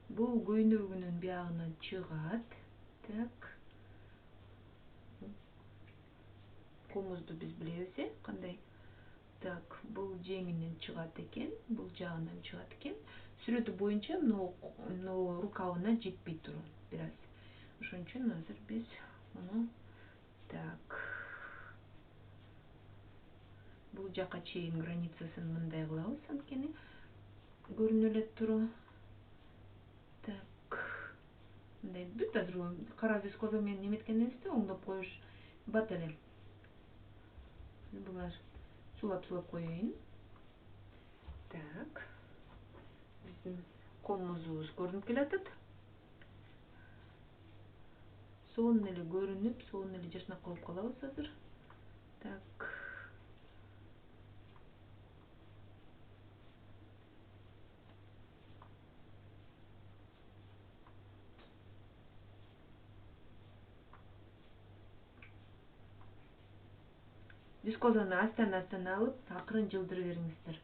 Бул көйнөгүнүн биягынан чыгат. Так. Колубузду биз билебиз, кандай. Так, бул жеңинен чыгат экен, бул жагынан чыгат экен. Сүрөтү боюнча мына рукавына жетпей турат бир аз. Ошон үчүн азыр биз муну так. Бул жака чейин границасын мындай кылабыз, анткени көрүнө эле туру. Так. Мындай бүт азыр кара вискоза менен неметкен эмес да, оңдоп коюш бат эле. Булар сулап коеюн. Так. Биздин колубузубуз көрүнүп келатат. Сонун эле көрүнүп, сонун эле жашнап калып калабыз азыр. Так. Вискозаны астан алып, акырын жылдырып бериңиздер.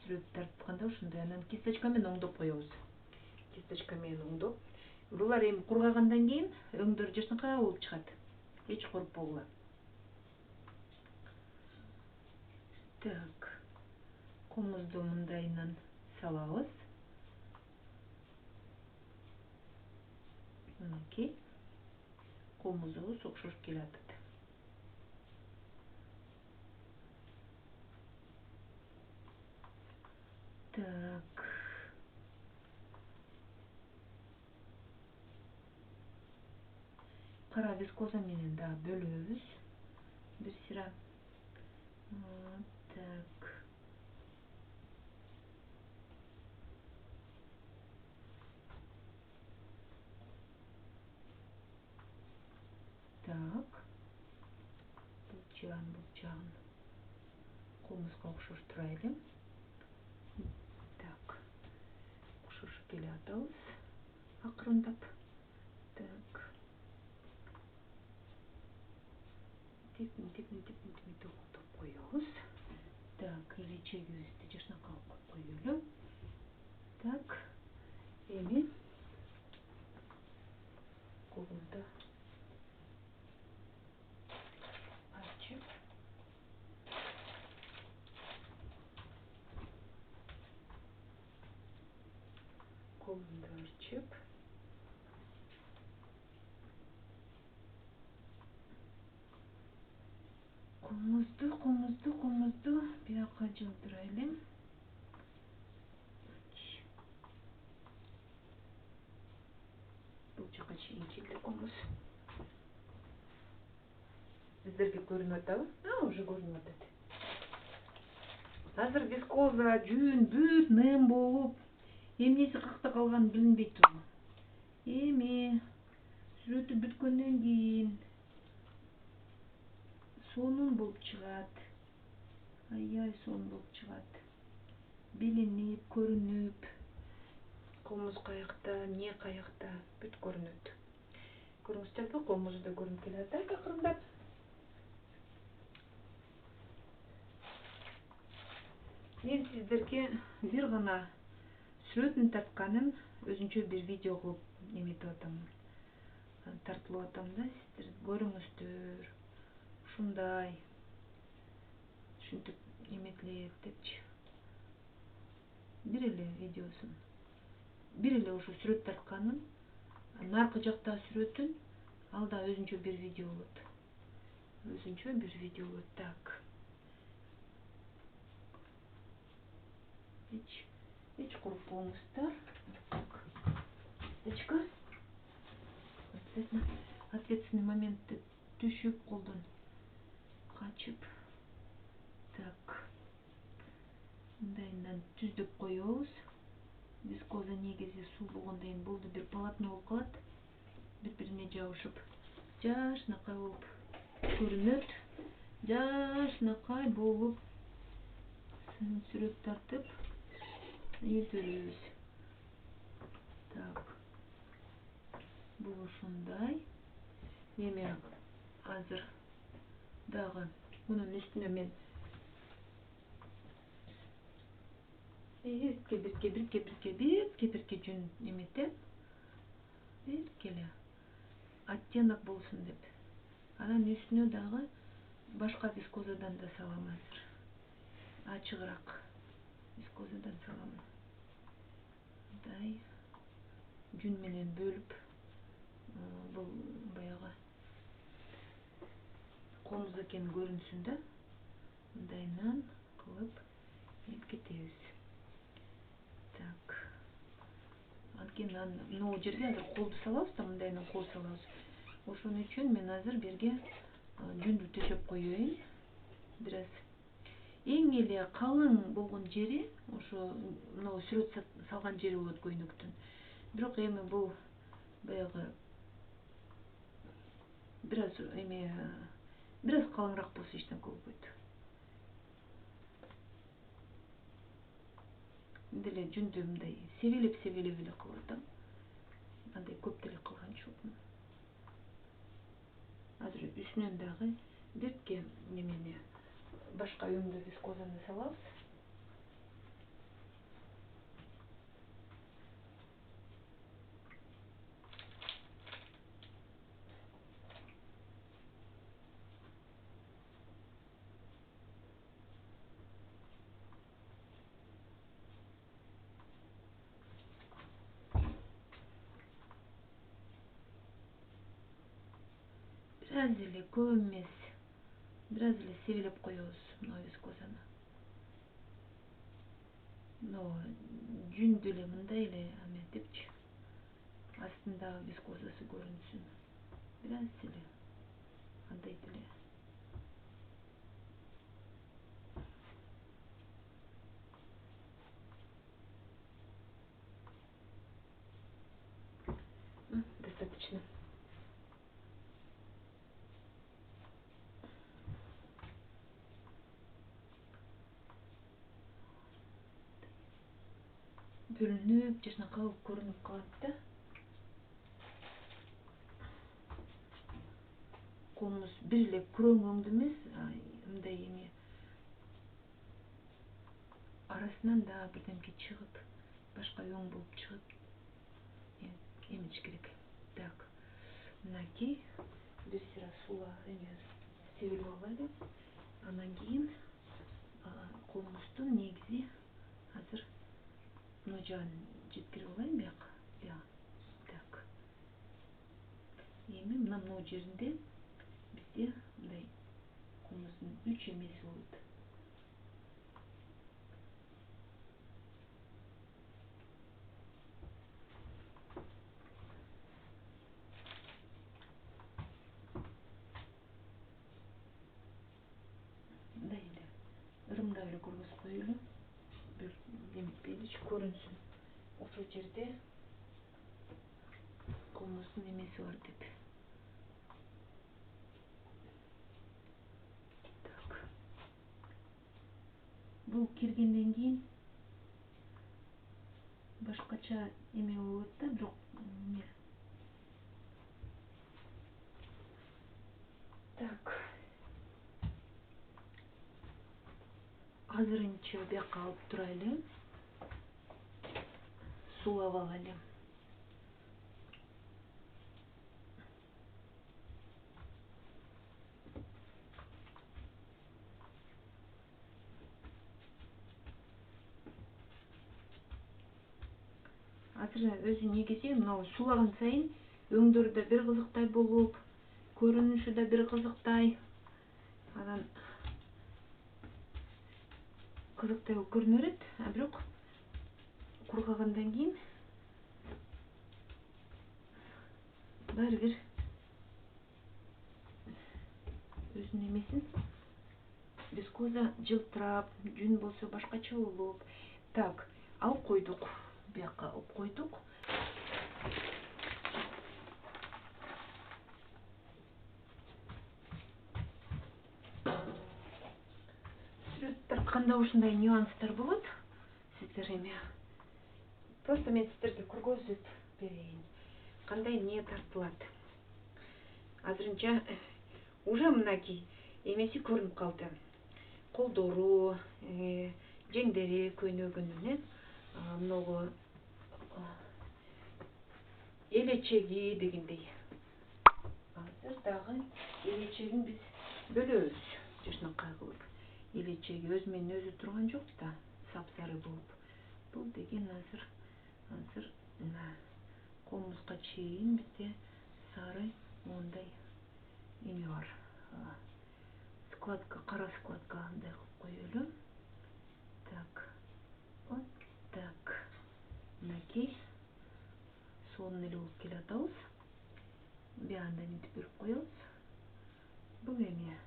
Сүрөт тартканда ушундай, анан кисточка менен оңдоп коебуз. Кисточка менен оңдоп. Булар эми кургагандан кийин өңдөр жашнакай болуп чыгат. Эч коркпогула. Так. Колубузду мындайынан салабыз. Мынакей. Колубузубуз окшош келатат. Так. Кара вискоза менен да бөлөбүз. Бир сыра. Так. Так. Бул жагын. Колумузга окшоштурайлы. Так, окшошуп келе атабыз акырындап. Так, тепин токтоп коебуз. Так, илечегибизди жашнакка алып коелу. Так, эми колумду ачып, колумду ачып, комузду бияка жылдырайлы. Бул жака чейин келди комуз. Сиздерге көрүнүп атабы? Уже көрүнүп атат. Азыр вискоза жүн бүт нем болуп, эмнеси какта калганын билинбей турган. Эми сүрөтү бүткөндөн кийин сонун болуп чыгат. Аябай сонун болуп чыгат. Билинип, көрүнүп, комуз каякта, эмне каякта бүт көрүнөт. Көрүңүздөрбү, комуз да көрүнүп келатат акырындап. Мен сиздерге бир гана сүрөтүн тартканын өзүнчө бир видео кылып неметип атам. Тартылып атам да, сиздер көрүңүздөр. Ушундай. Ушинтип эметилет депчи. Бир эле видеосун. Бир эле ошо сүрөт тартканын, наркы жактагы сүрөтүн, ал да өзүнчө бир видео болот. Өзүнчө бир видео болот. Так. Эч коркпоңуздар. Дечка. Ответственный моментте түшүп, колдон качып. Так. Мындайынан түздөп коебуз. Вискоза негизи суу болгондон кийин болду, бир полотно болуп калат. Бири-бирине жабышып, жашнакай болуп көрүнөт. Жашнакай болуп сүрөт тартып ийдирүүбүз. Так. Бул ушундай. Эми азыр дагы мунун үстүнө мен бирке жүн эметем. Биркеле оттенок болсун деп. Анан үстүнө дагы башка вискозадан да салам азыр. Ачыгыраак вискозадан салам. Мындай жүн менен бөлүп, бул баягы комуз экени көрүнсүн да. Мындайынан кылып элип кетебиз. Так. Анткени могу жерге азыр колду салабыз да, мындайынан кол салабыз. Ошон үчүн мен азыр берге жүндү төшөп коеюн. Бир аз эң эле калың болгон жери ошо мына сүрөт салган жери болот көйнөктүн. Бирок эми бул баягы бир аз калыңыраак болсо эчтеке болбойт. Деле жүндү мындай себелеп эле кылып атам. Андай көп деле кылган жокмун. Азыр үстүнөн дагы бирке немени башка өңдүү вискозаны салабыз. Бир аз эле, көп эмес. Бир аз эле себелеп коебуз мына вискозаны. Жүн деле мындай эле эметипчи. Астындагы вискозасы көрүнсүн. Бир аз эле. Андай деле. Достаточно. бөлүнүп жашнакай болуп көрүнүп калат да. Колумуз бир эле күрөң өңдүү эмес, мындай эми арасынан да бирдемке чыгып, башка өң болуп чыгып эмич керек. Так, мынакей бир сыйра суула себилип алайлы. Анан кийин колумуздун негизи азыр мына жагын жеткирип алайын бияка. Так. Эми мына могу жеринде бизде мындай колумуздун 3 эмеси болот. Мындай эле ырымдап эле көргөзүп коелу. Бир эметпейличи көрүнсүн. Ошол жерде колумуздун эмеси бар деп. Так. Бул киргенден кийин башкача эме болот да, бирок Так. Азырынча бияка алып турайлы. Суулап алайлы. Азыр өзү негизи мына суулаган сайын өңдөрү да бир кызыктай болуп, көрүнүшү да бир кызыктай. Анан кызыктай болуп көрүнө берет, бирок кургагандан кийин баары бир өзүнүн эмесин вискоза жылтырап, жүн болсо башкача болуп. Так, алып койдук. Бияка алып койдук. Тартканда ушундай нюанстар болот. Сиздер эми просто мен сиздерге көргөзүп берейин. Кандай эмне тартылат. Азырынча уже мынакей эмеси көрүнүп калды. Колдору, жеңдери көйнөгүнүн, многу элечеги дегендей. Азыр дагы элечегин биз бөлөбүз жашнакай кылып. Элечеги өзү менен өзү турган жок да, сапсары болуп. Бул деген азыр колумузга чейин бизде сары мондай эме бар. Складка, кара складка андай кылып коелу. Так. Вот так. Мынакей сонун эле болуп келатабыз. Биянда мынтип берип коебуз. Бул эми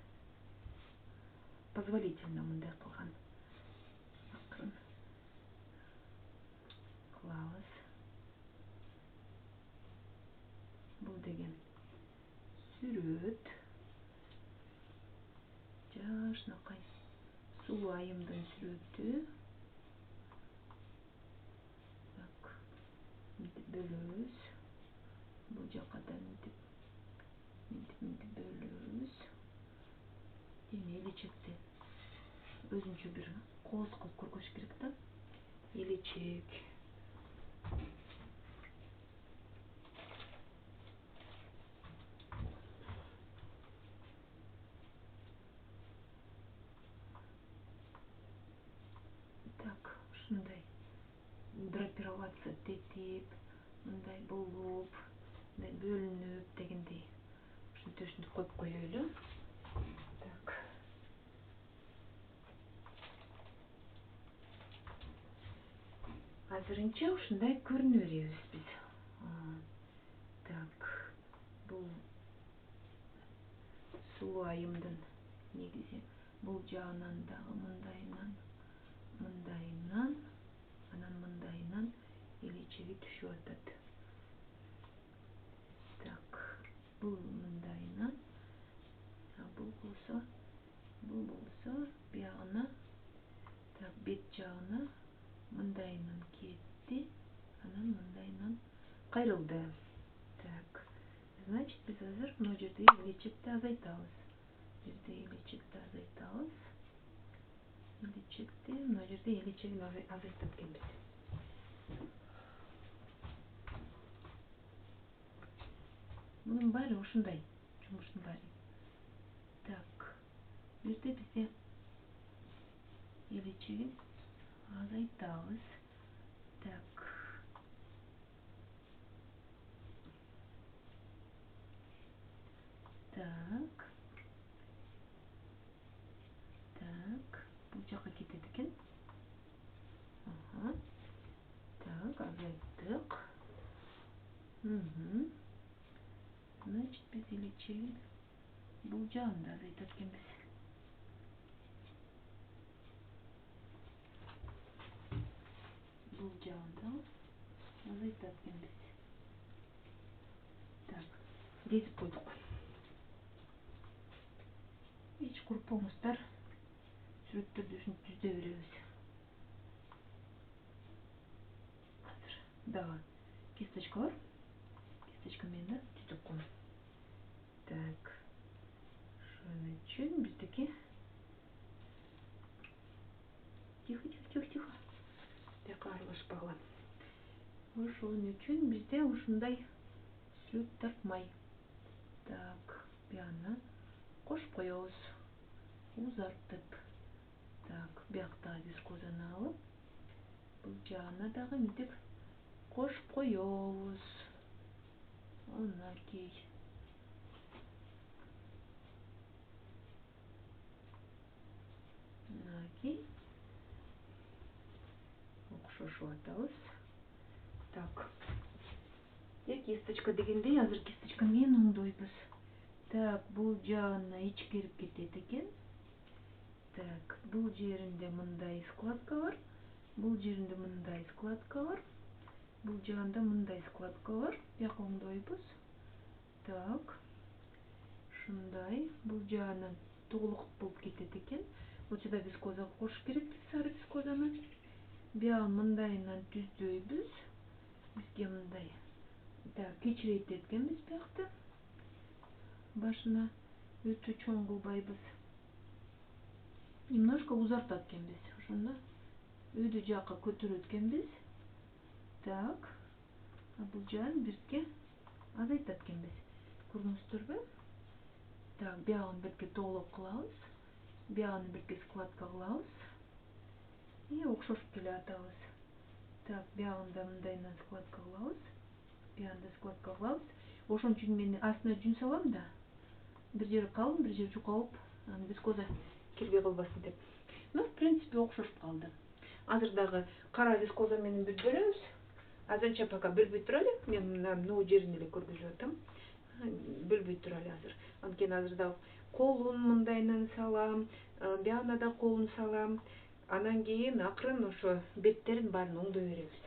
позволительно мындай кылган. Акырын кылабыз. Бул деген сүрөт. Жашнакай сулуу айымдын сүрөтү. Так. Мынтип бөлөбүз. Бул жака да мынтип бөлөбүз. Эми элечекти өзүнчө бир кооз кылып көргөзүш керек да. Элечек. Так, ушундай драпироваться этип, мындай болуп, мындай бөлүнүп дегендей. Ушинтип коюп коелу. Так. Азырынча ушундай көрүнө беребиз биз. Так. Бул сулуу айымдын негизи. Бул жагынан дагы мындайынан, анан мындайынан элечеги түшүп атат. Так. Бул мындайынан. Бул болсо биягына, так, бет жагына мындайынан кетти. кайрылды. Так, значит, біз азыр мына жерде элечекти азайтабыз. Жерде элечекти азайтабыз. Элечекти мына жерде элечегин азайтат экенбиз. Bunun bari ушундай жумуштун баары. Так, бул жерде бизде элечегин азайтабыз. Так. Так. Так. Бул жака кетет экен. Ага. Так, азайттык. Значит, biz элечегин бул жагын да азайтат экенбиз. Бул жагын да азайтат экенбиз. Так, кесип койдук. Эч куркпоңуздар. Сүрөттөрдү ушинтип түздөй беребиз. Азыр дагы кисточка бар. Кисточка менен да түздөп коем. Так. Шуну үчүн биздики тихо. Тияка аралашпагыла. Ошон үчүн бизде ушундай сүт тартмай. Так, бияны кошуп коебуз. Узартып. Так, биякта вискозаны алып, бул жагына дагы мынтип кошуп коебуз. Анакей. Анакей. Окшошуп атабыз. Так. Кисточка дегендей, азыр кисточка менен оңдойбуз. Так, бул жагына ичкерип кетет экен. Так, бул жеринде мындай складка бар. Бул жеринде мындай складка бар. Бул жагында мындай складка бар. Бияка оңдойбуз. Так. Шундай. Бул жагынан толук болуп кетет экен. Учуда вискоза кошуш керек, сары вискозаны. Биягын мындайынан түздөйбүз. Бизге мындай. Так, кичирейтет экенбиз биякты. Башына өтө чоң кылбайбыз. Немножко узартат экенбиз. Ошондо өйдө жакка көтөрөт экенбиз. Так. Бул жагын бирке азайтат экенбиз. Көрдүңүздөрбү? Так, биягын бирке толук кылабыз. Биягын бирке складка кылабыз. И окшошуп келе атабыз. Так, биягын да мындайынан складка кылабыз. Биягын да складка кылабыз. Ошон үчүн мен астына жүн салам да. Бир жери калын, бир жери жука болуп, аны вискоза кирбей калбасын деп. Ну, в принципе, окшошуп калды. Азыр дагы кара вискоза менен бүт бөлөбүз. Азырынча пока бөлбөй туралы. Мен мына жерин эле көргөзүп атам. Бөлбөй туралы азыр. Анткени азыр дагы колун мындайынан салам, биягына да колун салам. Анан кийин акырын ошо беттерин баарын оңдой беребиз.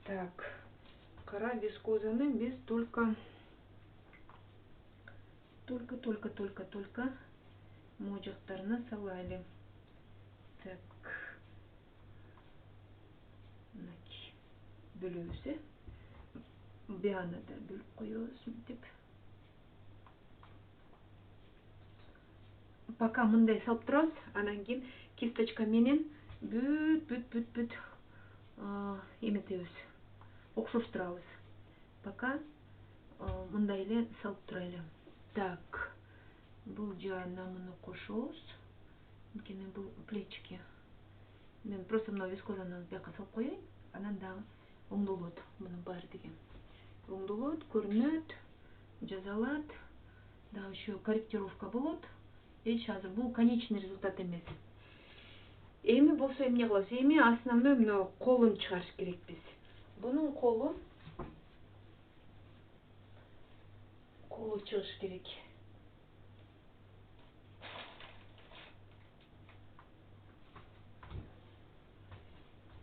Так. Кара вискозаны биз только могу жактарына салайлы. Так. Мынакей. Бөлөбүз, биягына да бөлүп коебуз мынтип. Пока мындай салып турабыз, анан кийин кисточка менен бүт эметебиз. Окшоштурабыз. Пока мындай эле салып турайлы. Так. Бул жагына муну кошобуз. Анткени бул плечики. Мен просто мына вискозаны бияка салып коеюн, анан дагы оңдолот. Мунун баары деген. Оңдолот, көрүнөт, жазалат. Дагы еще корректировка болот. Эч азыр бул конечный результат эмес. Эми болсо эмне кылабыз? Эми основной мына колун чыгарыш керекпиз. Бунун колу чыгыш керек.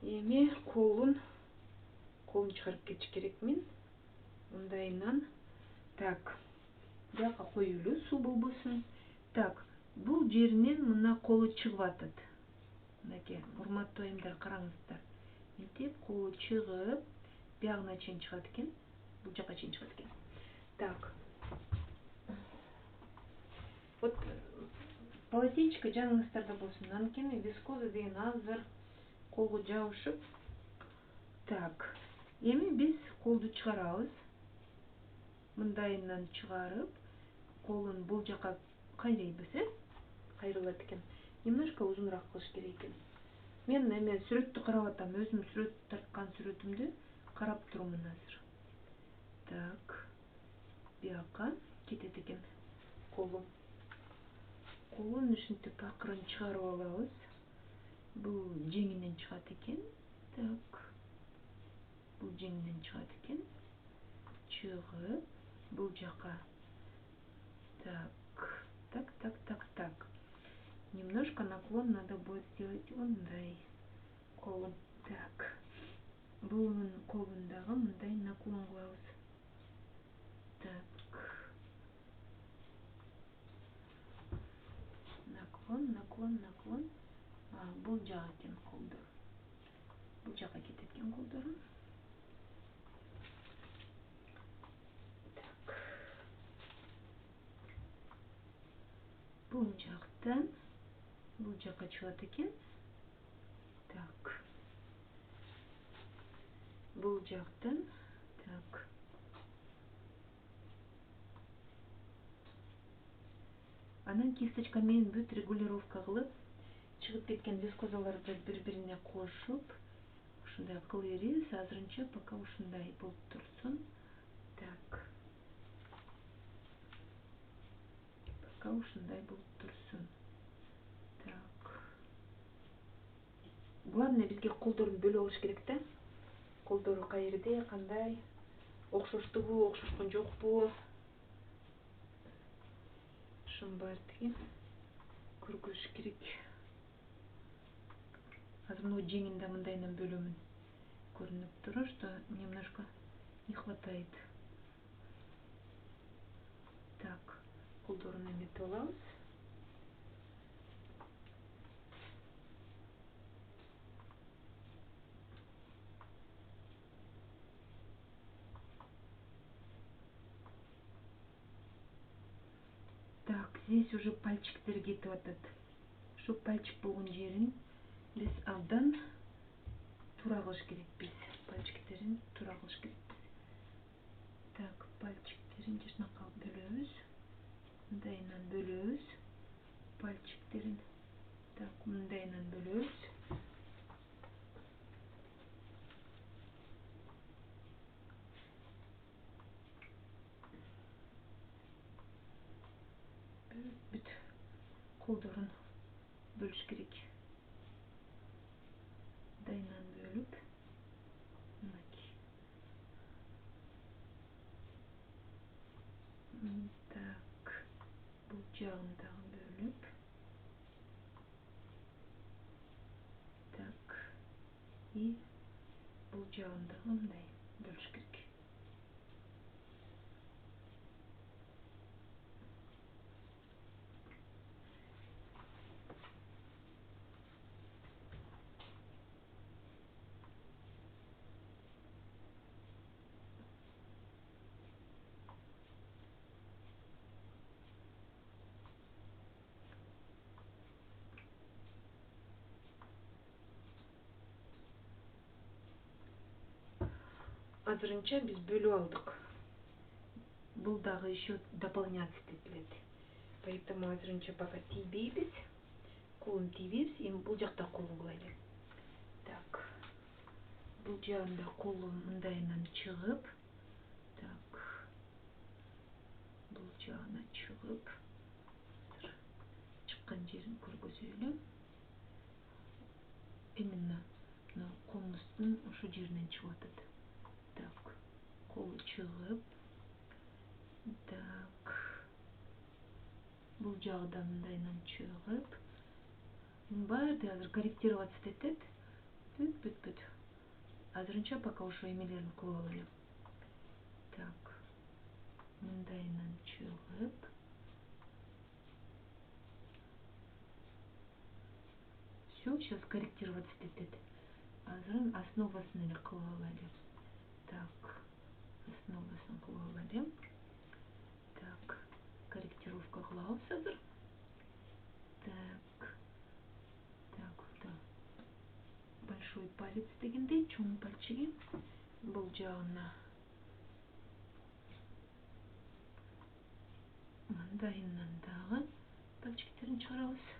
Эми колун чыгарып кетиш керекмин. Мындайынан. Так. Бияка коелу, суу болбосун. Так. Бул жеринен мына колу чыгып атат. Мынакей, урматтуу айымдар, караңыздар. Мынтип колу чыгып, биягына чейин чыгат экен, бул жака чейин чыгат экен. Так. Вот полотенчика жаныңыздарда болсун. Анткени вискоза деген азыр колго жабышып. Так. Эми биз колду чыгарабыз. Мындайынан чыгарып, колун бул жака кайрыйбыз, кайрылат экен. Немножко узунураак кылыш керек экен. Мен эме сүрөттү карап атам, өзүм сүрөт тарткан сүрөтүмдү карап турмун азыр. Так. Бияка кетет экен колум. Колун ушинтип акырын чыгарып алабыз. Бул жеңинен чыгат экен. Так. Бул жеңинен чыгат экен. Чыгып, бул жака. Так. Так. Немножко наклон надо будет сделать мындай. Колун. Так. Бул колун дагы мындай наклон кылабыз. Так. Наклон. Бул жак экен колдор. Бул жака кетет экен колдорум. Так. Бул жактан бул жака чыгат экен. Так. Бул жактан. Так. Анан кисточка менен бүт регулировка кылып, чыгып кеткен вискозаларды бири-бирине кошуп, ушундай кылып беребиз. Азырынча пока ушундай болуп турсун. Так. Пока ушундай болуп турсун. Так. Главное бизге колдорун бөлүп алыш керек да. Колдору кайерде, кандай, окшоштубу, окшошкон жокпу? Ушунун баардыгын көргүзүш керек. Азыр мына жеңинде мындайынан бөлөмүн. Көрүнүп турат, что немножко не хватает. Так, колдорун эметип алабыз. Так, здесь уже пальчиктер кетип атат. Ушу пальчик болгон жерин биз абдан туура кылыш керекпиз. Пальчиктерин туура кылыш керекпиз. Так, пальчиктерин жакшынака бөлөбүз. Мындайынан бөлөбүз. Пальчиктерин. Так, мындайынан бөлөбүз. Бүт колдорун бөлүш керек. Мындайынан бөлүп. Так, бул жагын дагы бөлүп. Так, и бул жагын дагы мындай бөлүш керек. Азырынча биз бөлүп алдык. Бул дагы еще дополняться этилет. Поэтому азырынча пока тийбейбиз. Колун тийбейбиз, эми бул жакта колун кылайлы. Так. Бул жагында колум мындайынан чыгып. Так. Бул жагына чыгып. Чыккан жерин көргөзөлү. Именно комустун ушу жеринен чыгып атат. Так. Колу чыгып. Так. Бул жагда мындайынан чыгып. Баарды азыр корректироваться этет. Бүт. Азырынча пока ошо эмелерин кылып алайлы. Так. Мындайынан чыгып. Все, сейчас корректироваться этет. Азыр основасын эле кылып алайлы. Так. палец дегендей чоң пальчиги бул жагына мындайынан дагы пальчиктерин чыгарабыз.